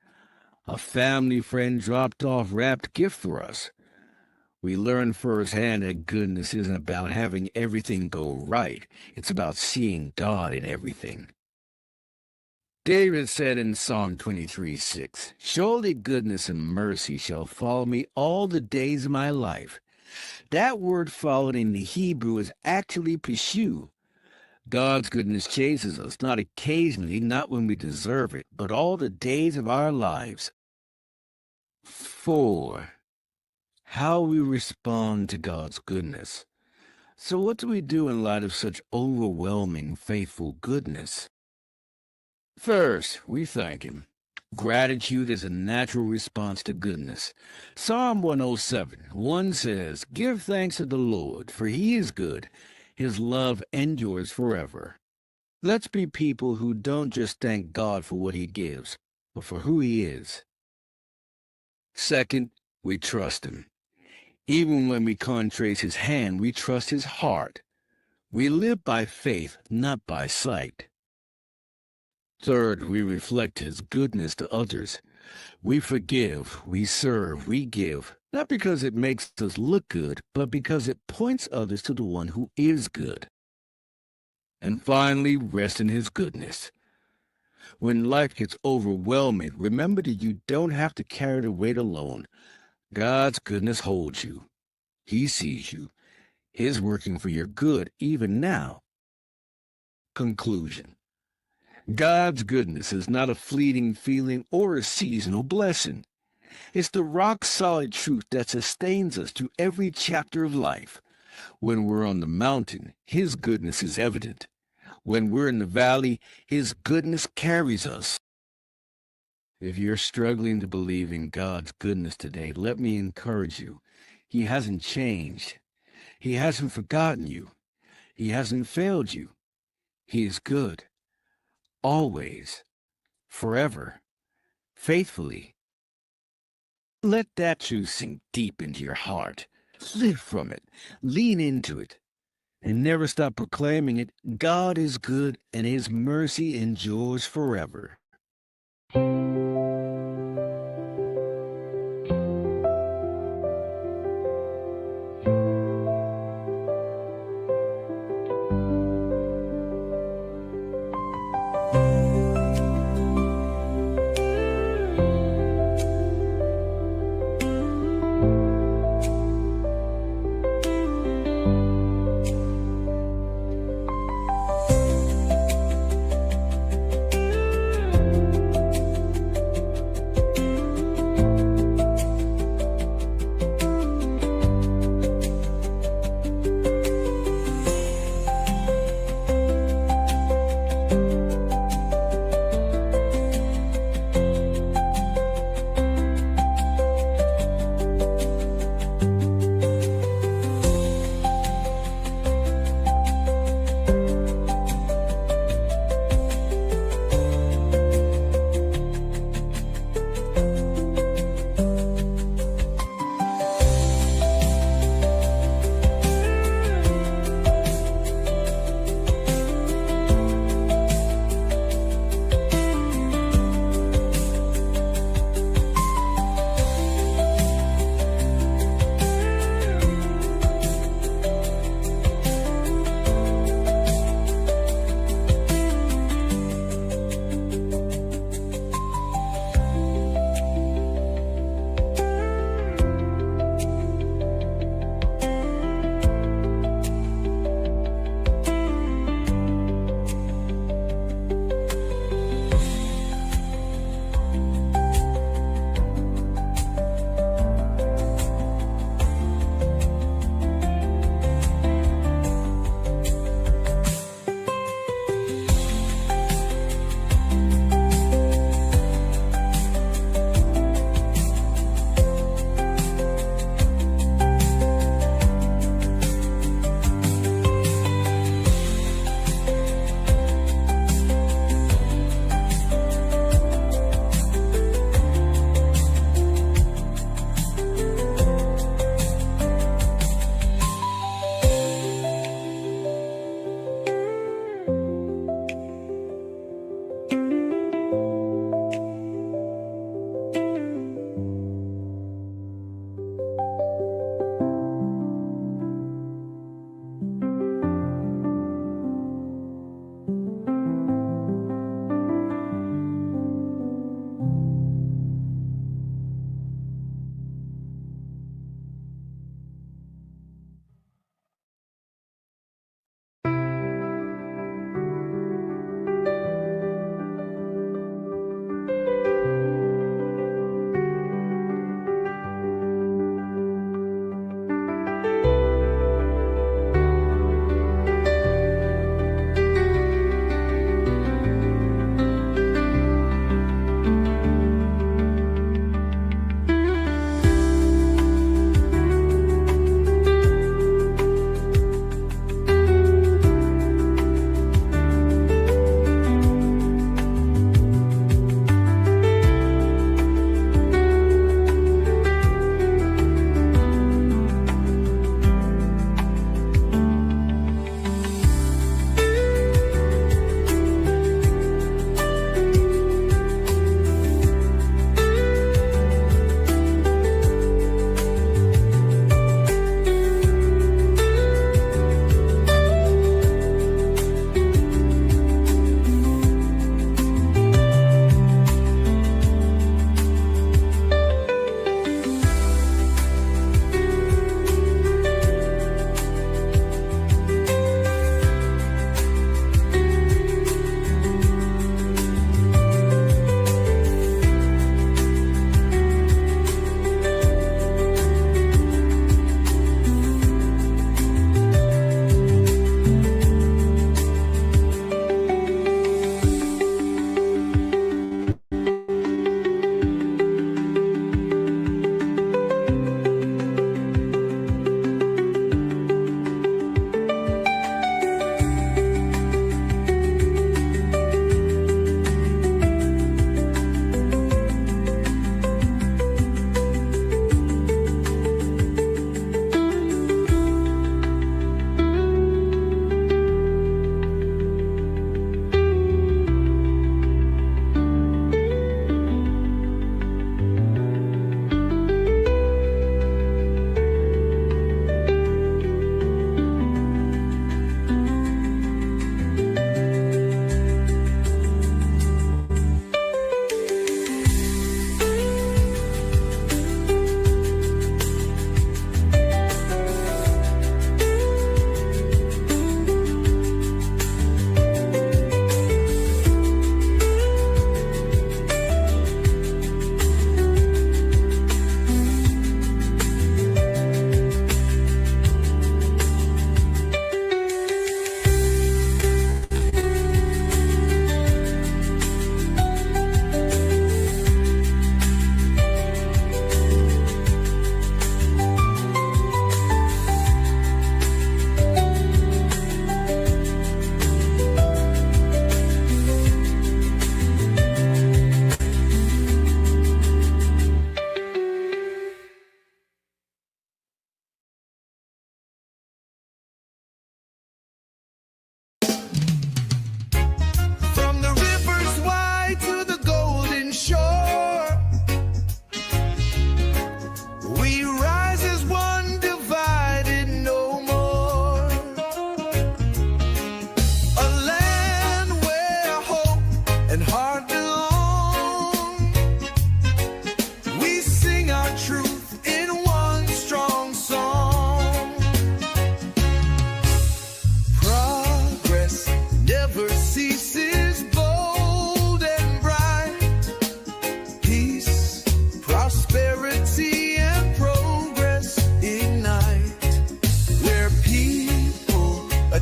A family friend dropped off wrapped gift for us. We learned firsthand that goodness isn't about having everything go right. It's about seeing God in everything. David said in Psalm 23:6, "Surely goodness and mercy shall follow me all the days of my life." That word followed in the Hebrew is actually pursue. God's goodness chases us, not occasionally, not when we deserve it, but all the days of our lives. 4. How we respond to God's goodness. So what do we do in light of such overwhelming, faithful goodness? First, we thank him. Gratitude is a natural response to goodness. Psalm 107:1 says, "Give thanks to the Lord, for he is good. His love endures forever." Let's be people who don't just thank God for what he gives, but for who he is. Second, we trust him. Even when we can't trace his hand, we trust his heart. We live by faith, not by sight. Third, we reflect his goodness to others. We forgive, we serve, we give, not because it makes us look good, but because it points others to the one who is good. And finally, rest in his goodness. When life gets overwhelming, remember that you don't have to carry the weight alone. God's goodness holds you. He sees you. He's working for your good even now. Conclusion. God's goodness is not a fleeting feeling or a seasonal blessing. It's the rock-solid truth that sustains us through every chapter of life. When we're on the mountain, his goodness is evident. When we're in the valley, his goodness carries us. If you're struggling to believe in God's goodness today, let me encourage you. He hasn't changed. He hasn't forgotten you. He hasn't failed you. He is good. Always. Forever. Faithfully. Let that truth sink deep into your heart. Live from it. Lean into it. And never stop proclaiming it. God is good and his mercy endures forever.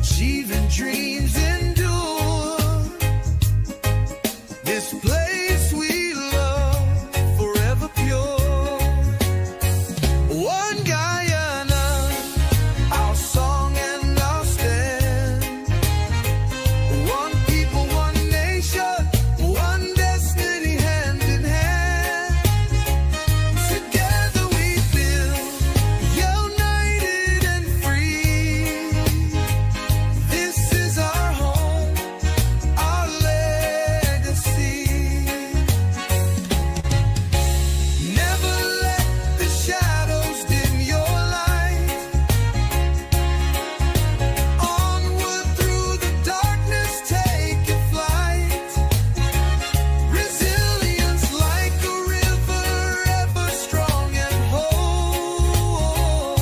achieving dreams endure. This place we love, forever pure. One Guyana, our song and our stand. One people, one nation, one destiny, hand in hand. Together we build, united and free. This is our home, our legacy. Never let the shadows dim your light. Onward through the darkness, take your flight. Resilience like a river, ever strong and whole.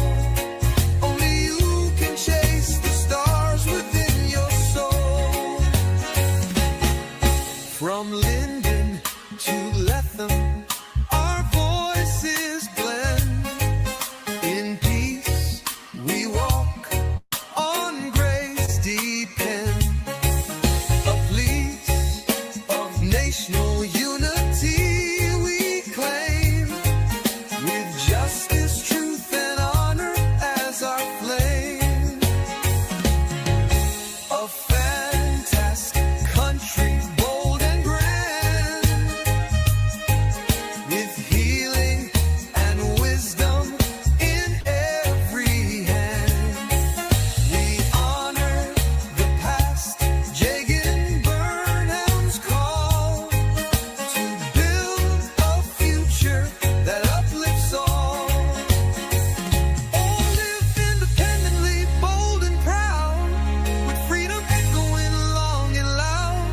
Only you can chase the stars within your soul. From Linden to Lethem, our voices blend. In peace we walk, on grace depend. A fleece of national unity we claim. With justice, truth, and honor as our flame. A fantastic country, bold and grand. With healing and wisdom in every hand. We honor the past, Jagan Burnham's call. To build a future that uplifts all. Oh, live independently, bold and proud. With freedom echoing long and loud.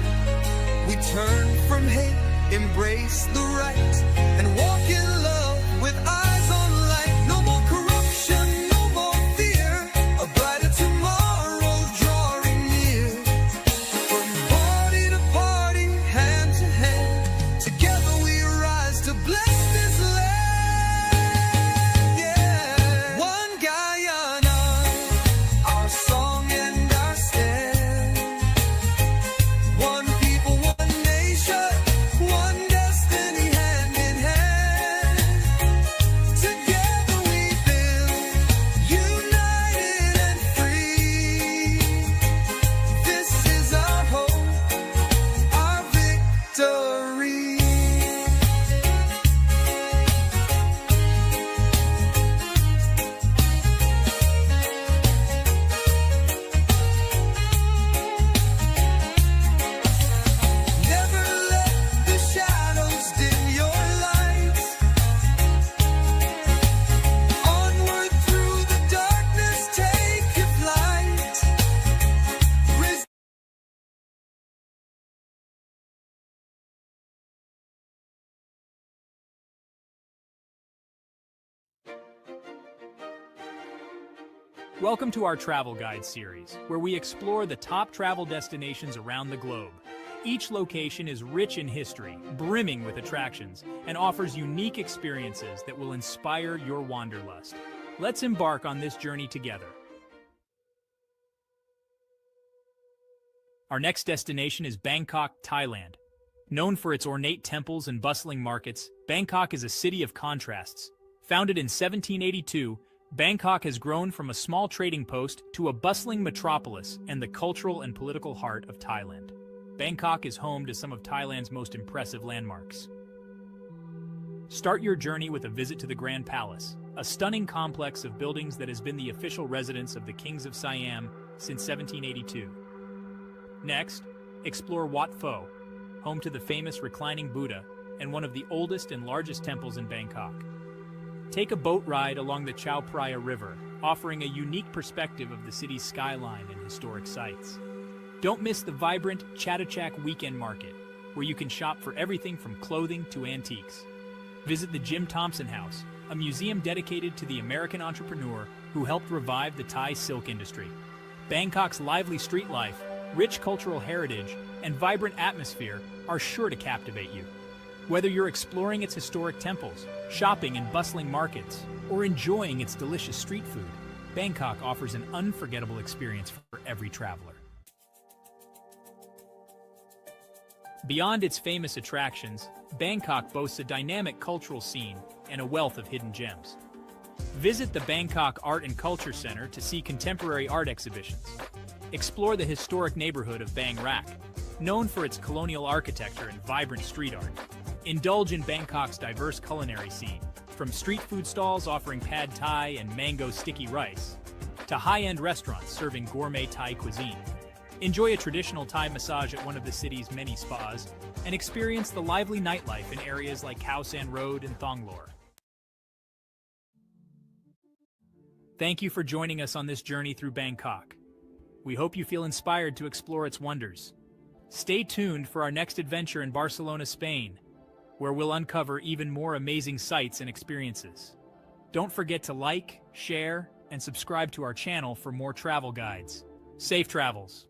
We turn from hate, embrace the right, and walk in love with eyes on light. No more corruption, no more fear. A brighter tomorrow drawing near. From party to party, hand to hand, together we rise to bless this land. Yeah. One Guyana, our song and our stand. One people, one nation, one destiny, hand in hand. Together we build, united and free. This is our hope, our victory. Never let the shadows dim your light. Onward through the darkness, take your flight. Welcome to our travel guide series, where we explore the top travel destinations around the globe. Each location is rich in history, brimming with attractions, and offers unique experiences that will inspire your wanderlust. Let's embark on this journey together. Our next destination is Bangkok, Thailand. Known for its ornate temples and bustling markets, Bangkok is a city of contrasts. Founded in 1782, Bangkok has grown from a small trading post to a bustling metropolis and the cultural and political heart of Thailand. Bangkok is home to some of Thailand's most impressive landmarks. Start your journey with a visit to the Grand Palace, a stunning complex of buildings that has been the official residence of the kings of Siam since 1782. Next, explore Wat Pho, home to the famous reclining Buddha and one of the oldest and largest temples in Bangkok. Take a boat ride along the Chao Phraya River, offering a unique perspective of the city's skyline and historic sites. Don't miss the vibrant Chatuchak Weekend Market, where you can shop for everything from clothing to antiques. Visit the Jim Thompson House, a museum dedicated to the American entrepreneur who helped revive the Thai silk industry. Bangkok's lively street life, rich cultural heritage, and vibrant atmosphere are sure to captivate you. Whether you're exploring its historic temples, shopping in bustling markets, or enjoying its delicious street food, Bangkok offers an unforgettable experience for every traveler. Beyond its famous attractions, Bangkok boasts a dynamic cultural scene and a wealth of hidden gems. Visit the Bangkok Art and Culture Center to see contemporary art exhibitions. Explore the historic neighborhood of Bang Rak, known for its colonial architecture and vibrant street art. Indulge in Bangkok's diverse culinary scene, from street food stalls offering pad thai and mango sticky rice, to high-end restaurants serving gourmet Thai cuisine. Enjoy a traditional Thai massage at one of the city's many spas, and experience the lively nightlife in areas like Khao San Road and Thonglor. Thank you for joining us on this journey through Bangkok. We hope you feel inspired to explore its wonders. Stay tuned for our next adventure in Barcelona, Spain, where we'll uncover even more amazing sights and experiences. Don't forget to like, share, and subscribe to our channel for more travel guides. Safe travels!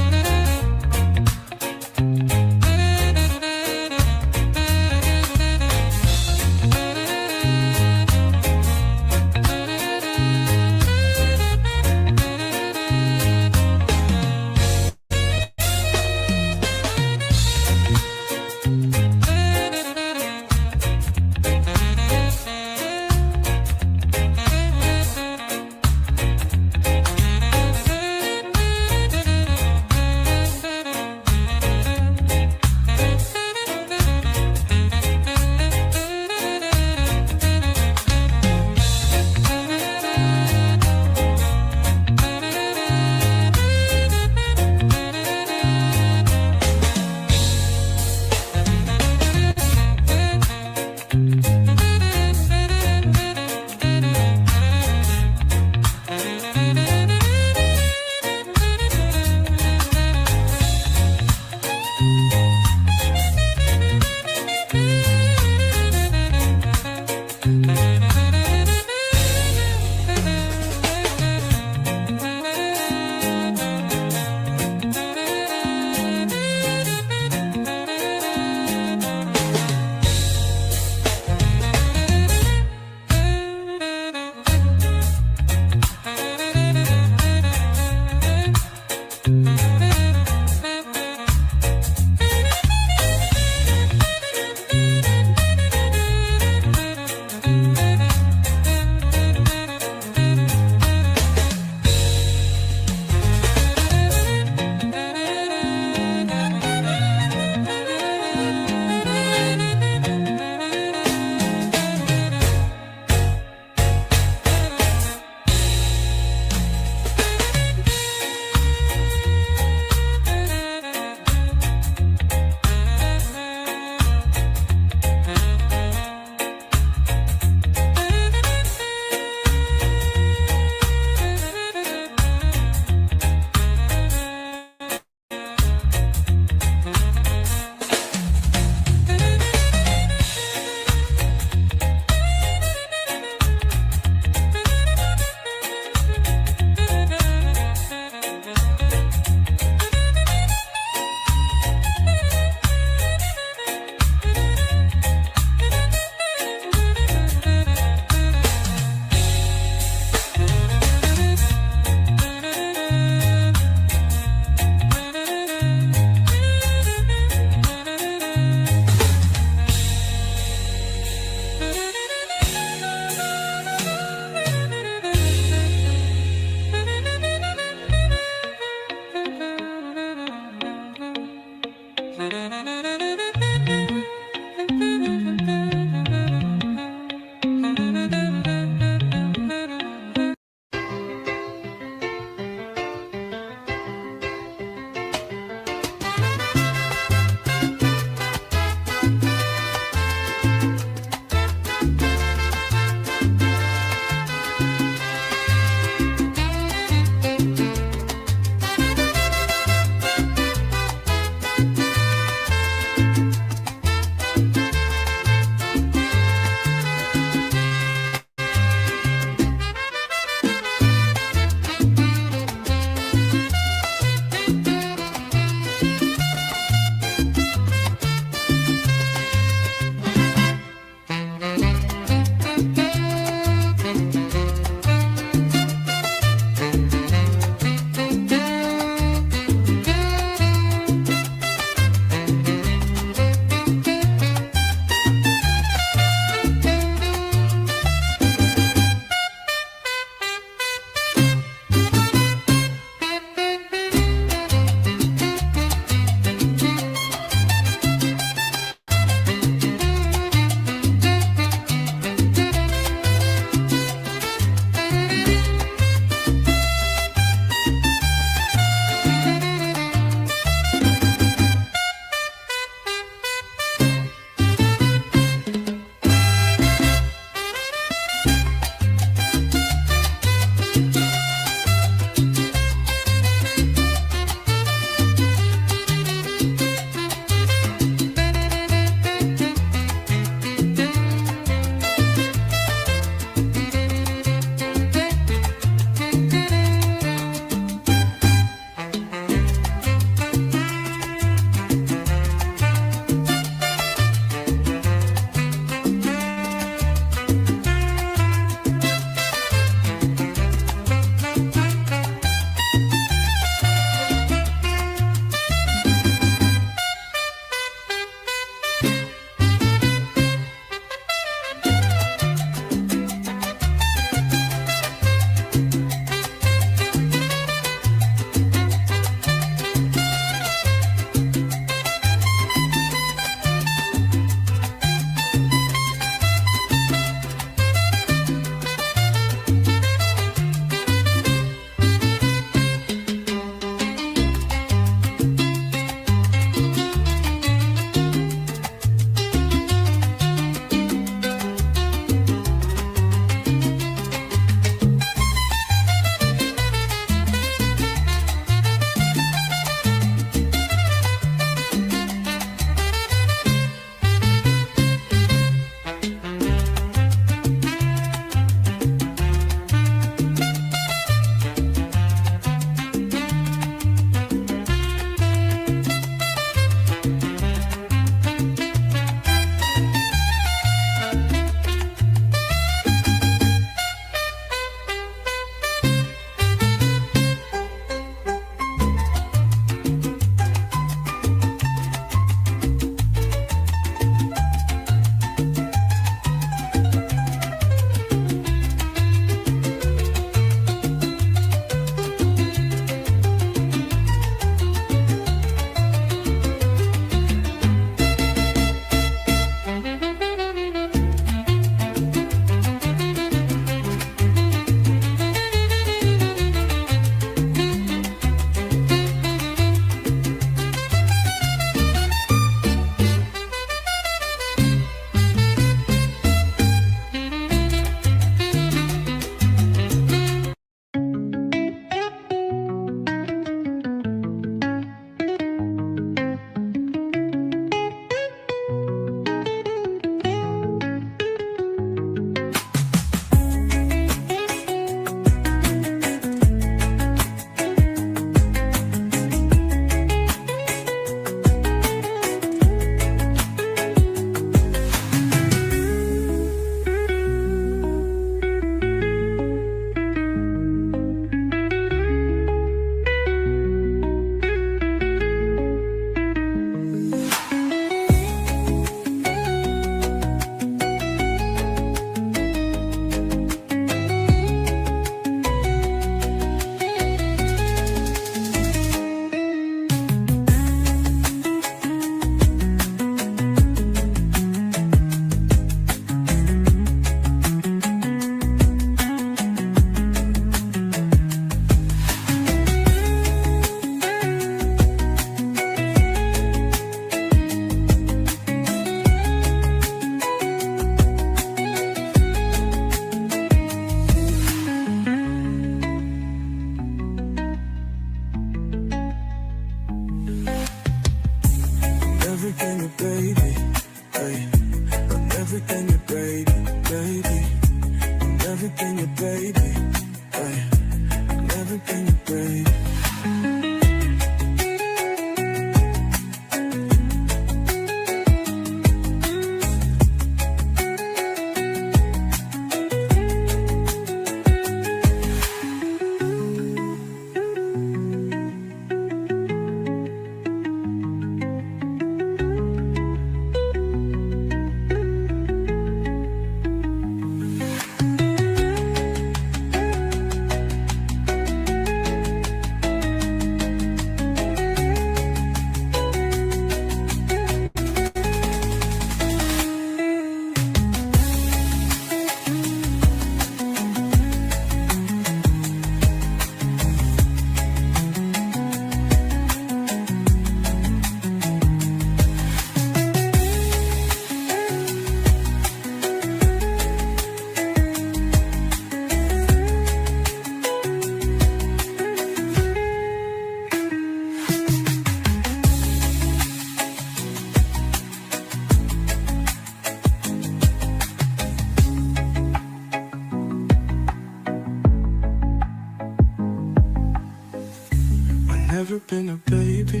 never been a baby,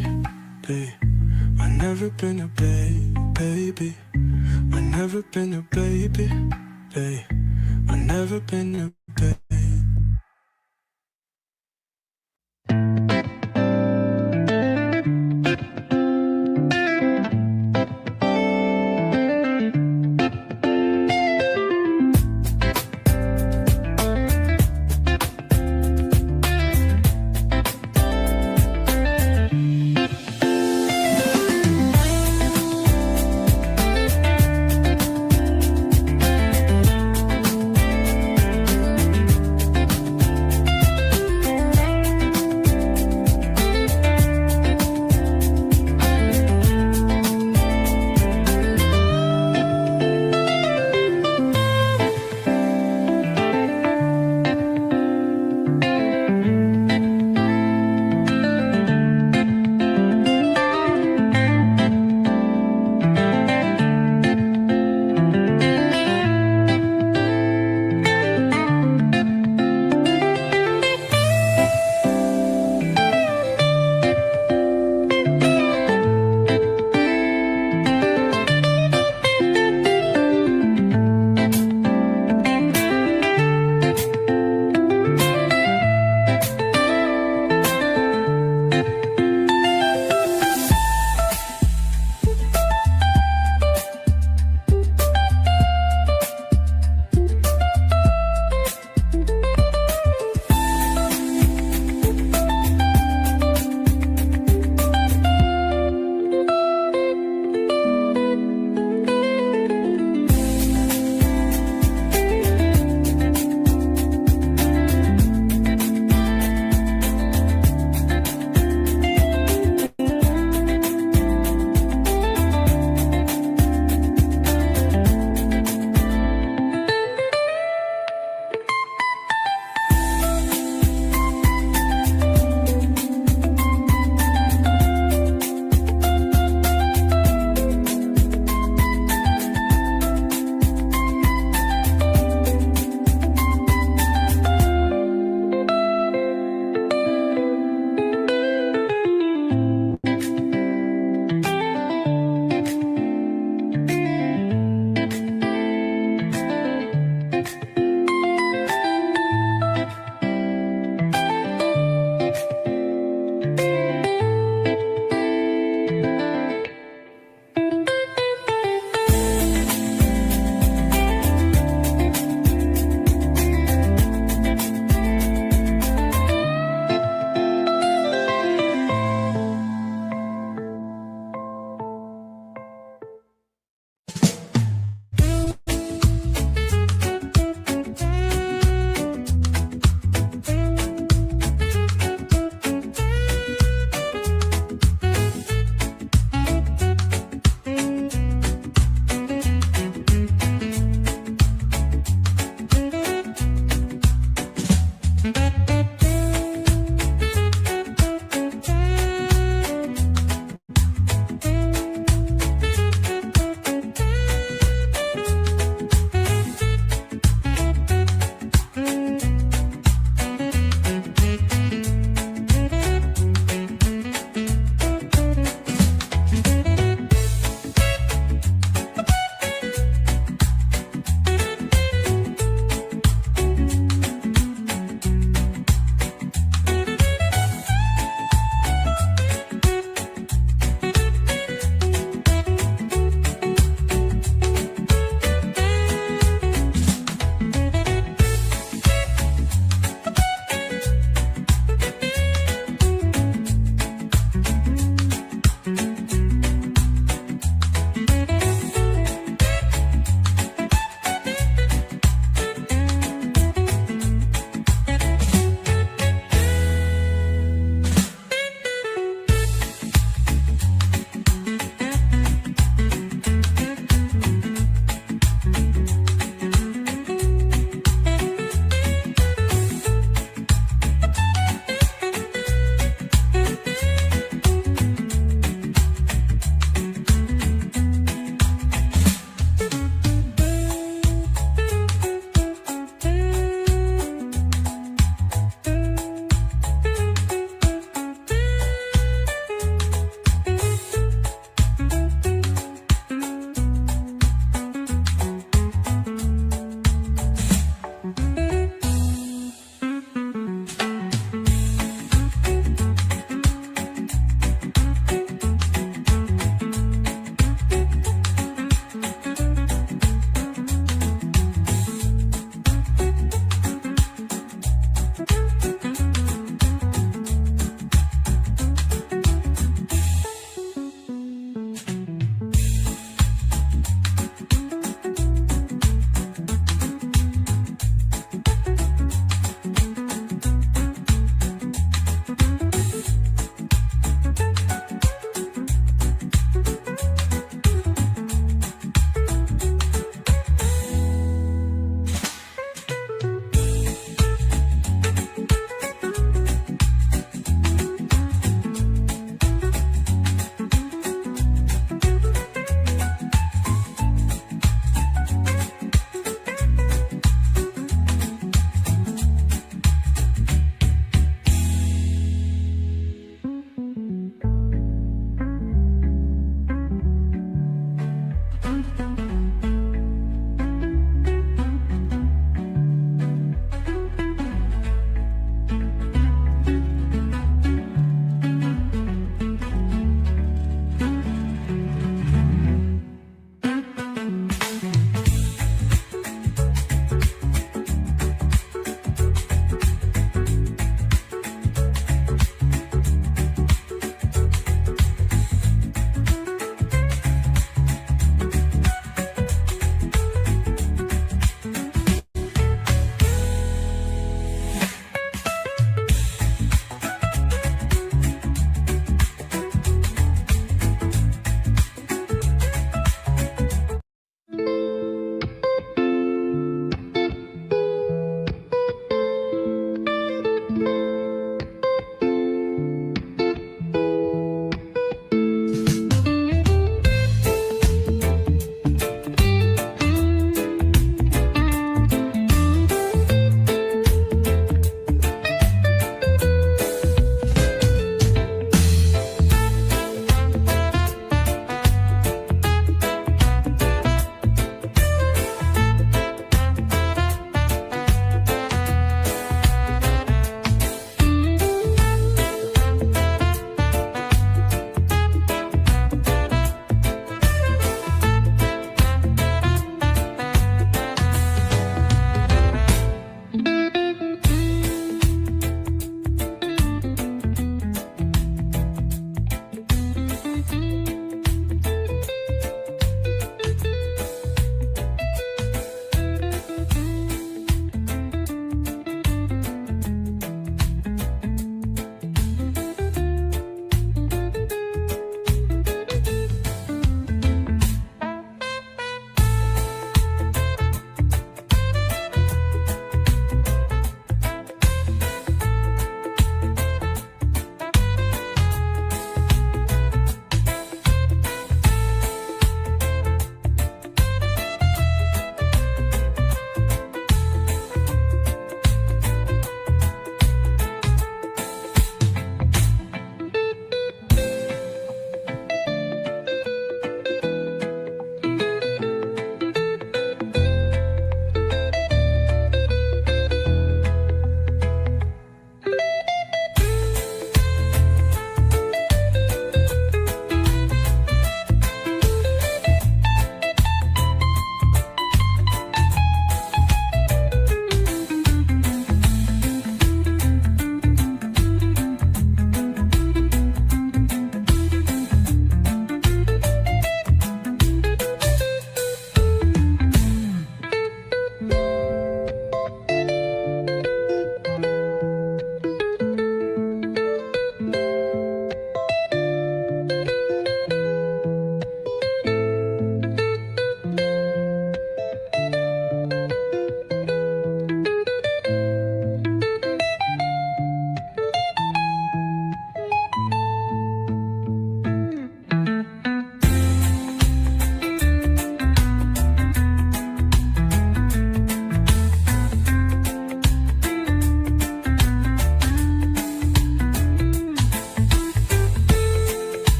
babe. I never been a baby. I never been a baby, babe. I never been a baby.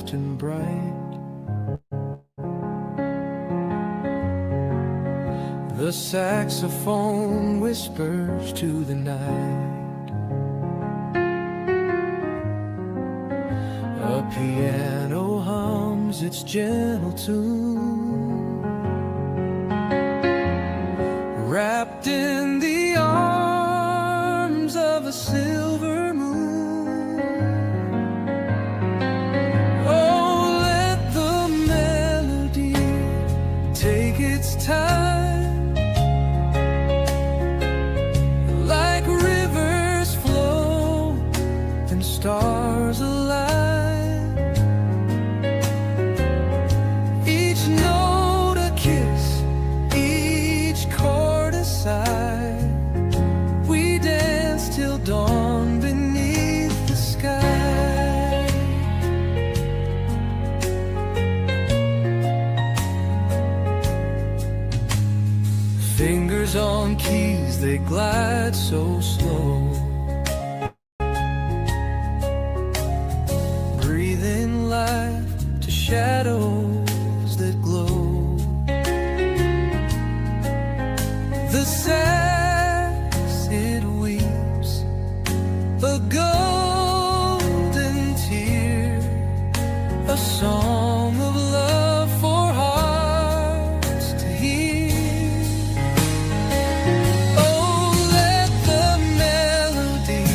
soft and bright. The saxophone whispers to the night. A piano hums its gentle tune, wrapped in the arms of a silver moon. Oh, let the melody take its time, like rivers flow and stars align. Each note a kiss, each chord a sigh. We dance till dawn beneath the sky. Fingers on keys, they glide so slow, breathing life to shadows that glow. The sax, it weeps a golden tear, a song of love for hearts to hear. Oh, let the melody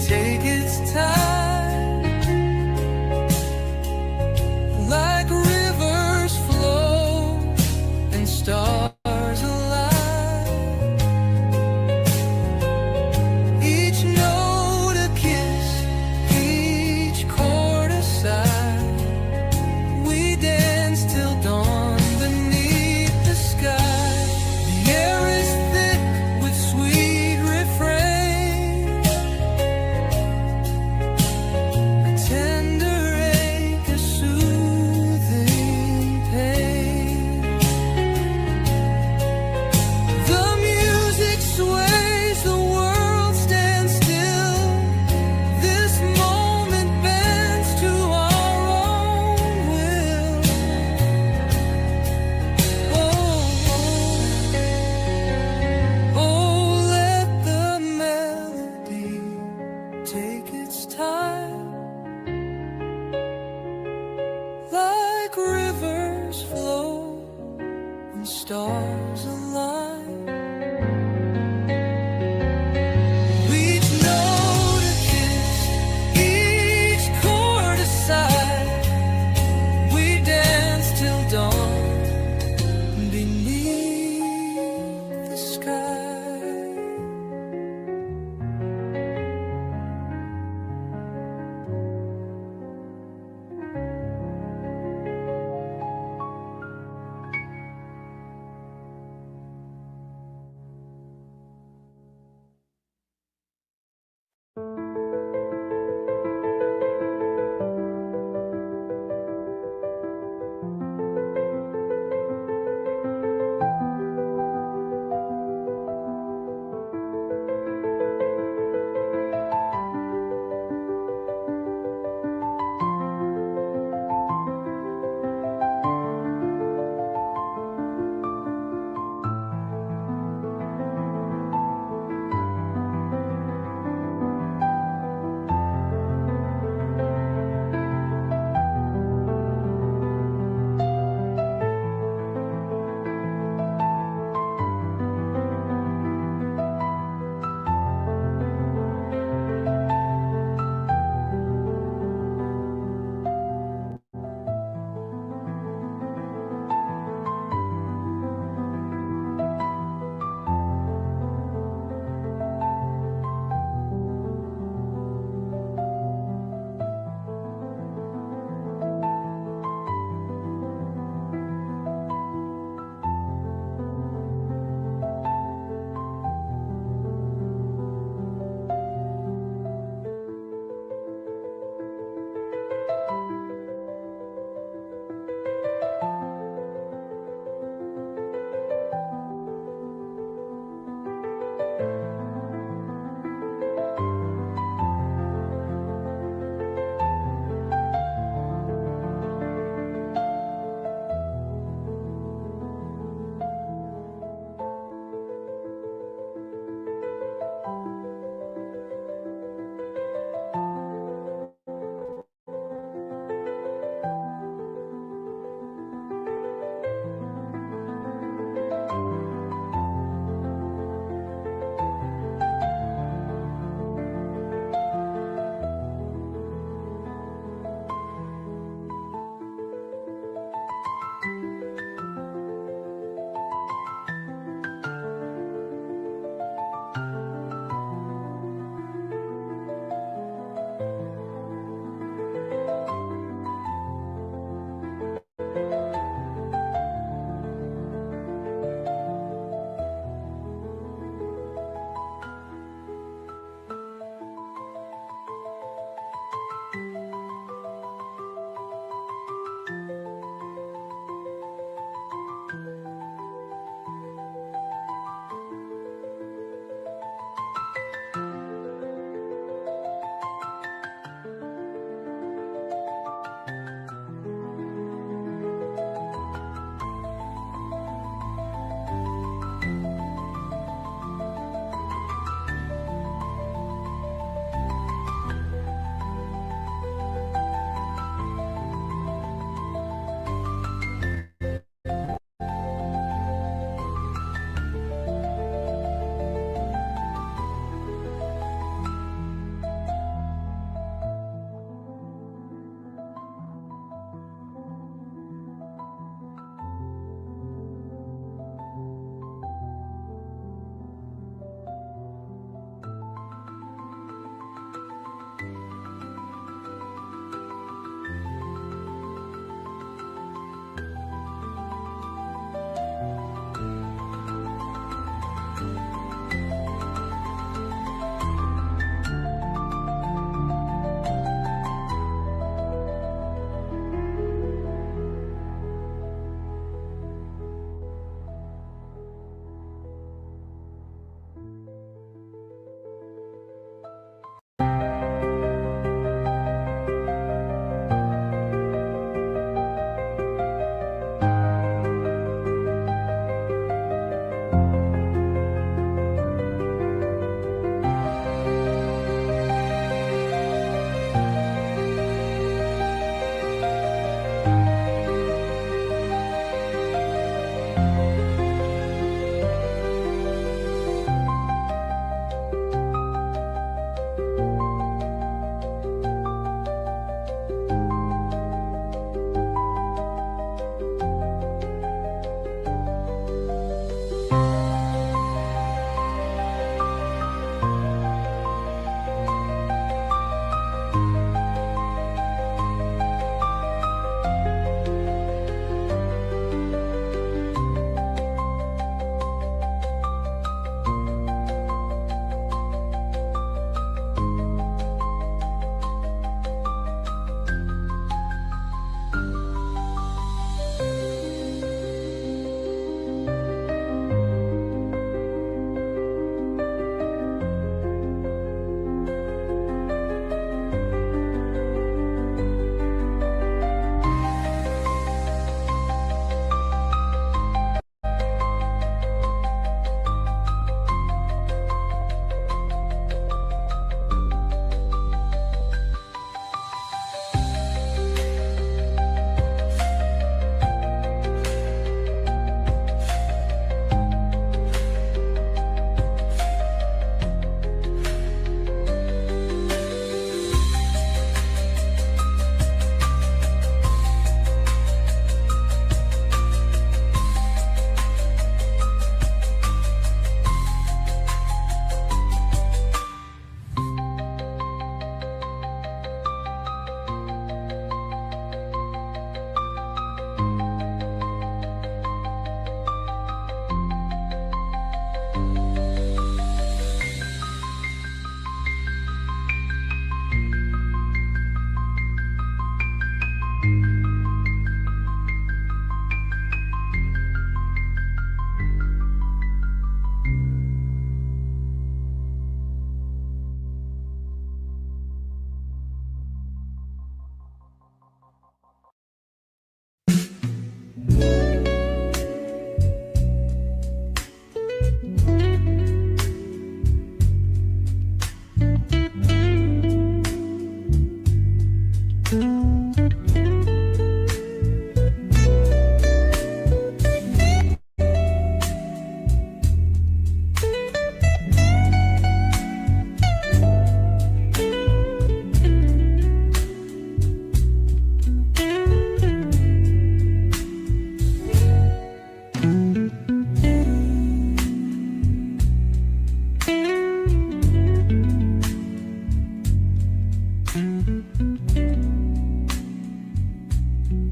take its time, like rivers flow and stars align. Each note a kiss, each chord a sigh. We dance till dawn beneath the sky. The air is thick with sweet refrain, a tender ache, a soothing pain. The music sways, the world stands still. This moment bends to our own will. Oh, let the melody take its time, like rivers flow and stars align. Each note a kiss, each chord a sigh. We dance till dawn beneath the sky.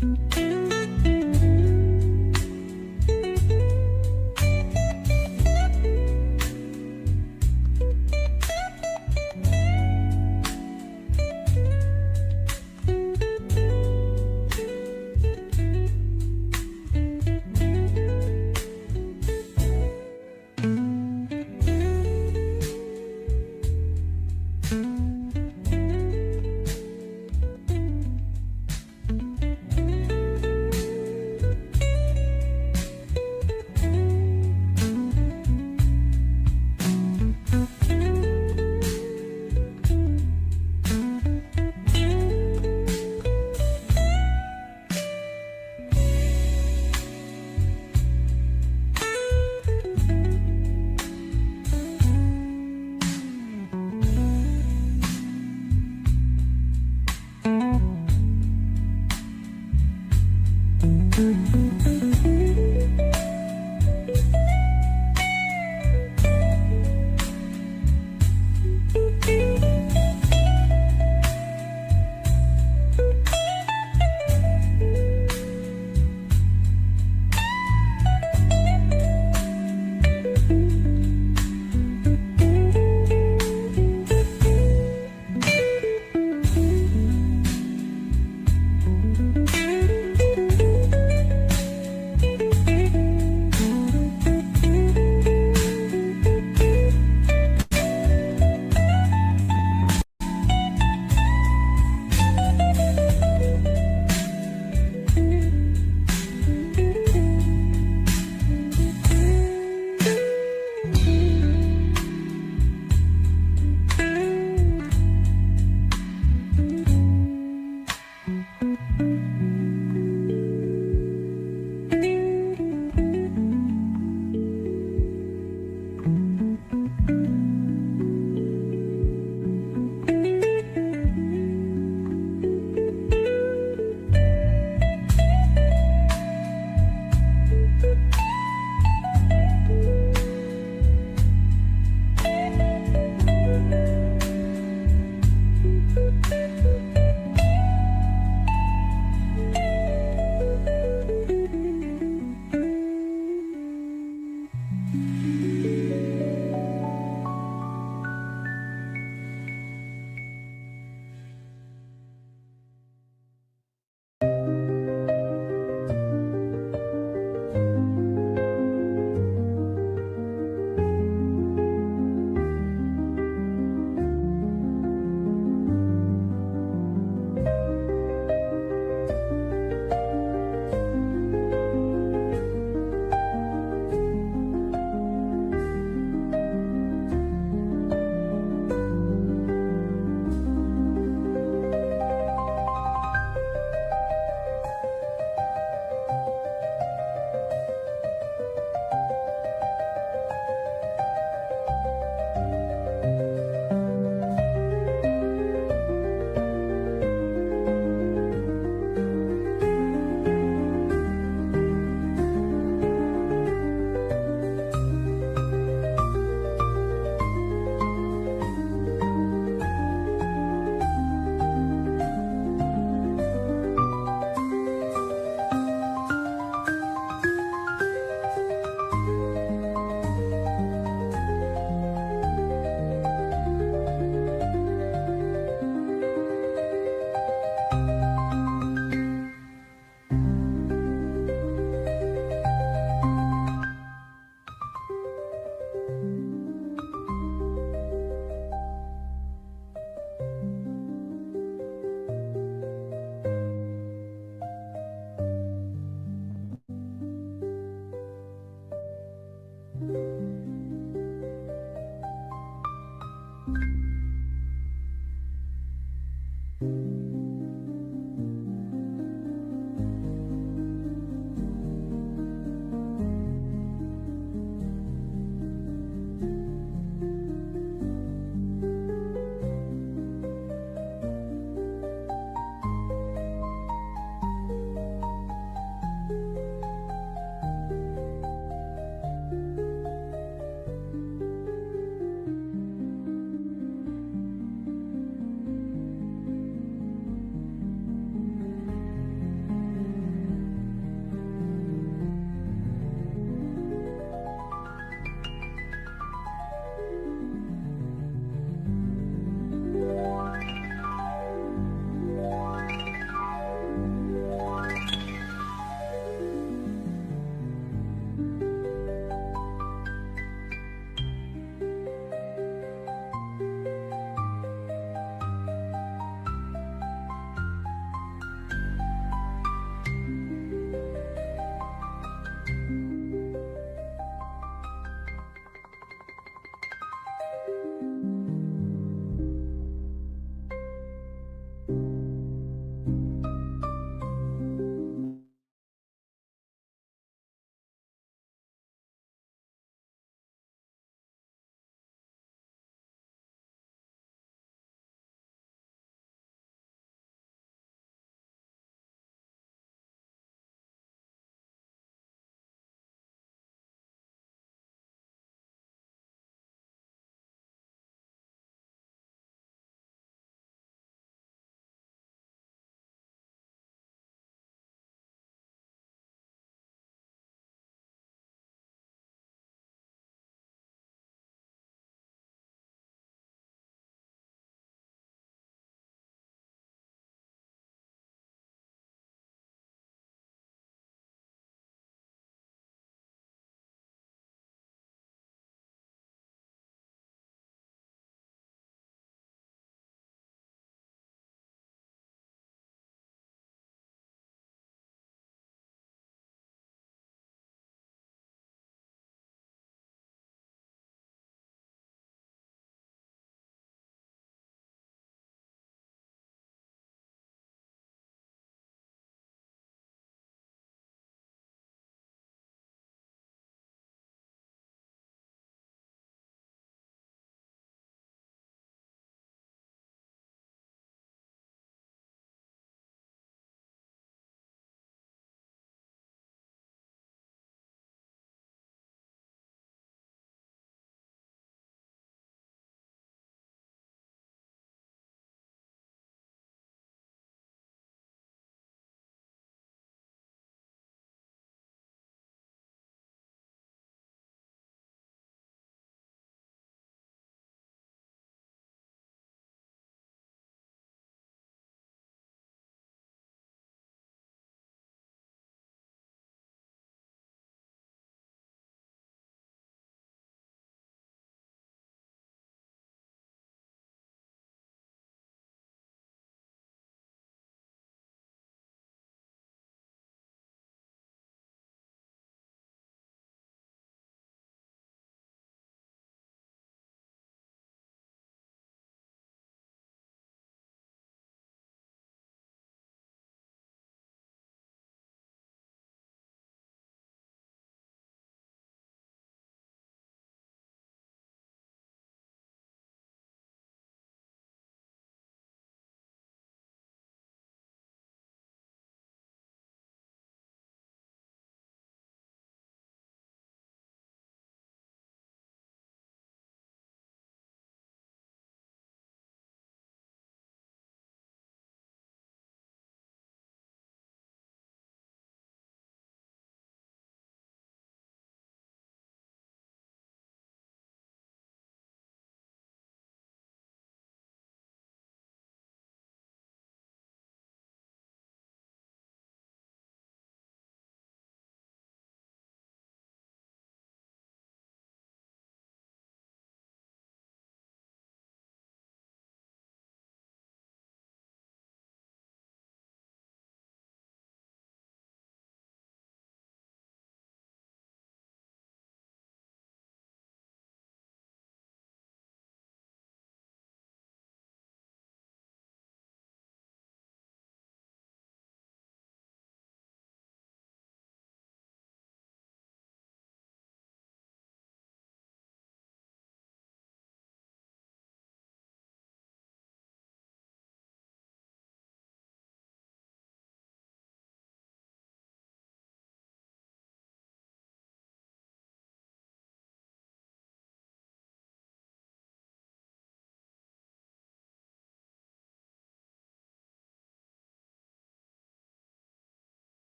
Thank you.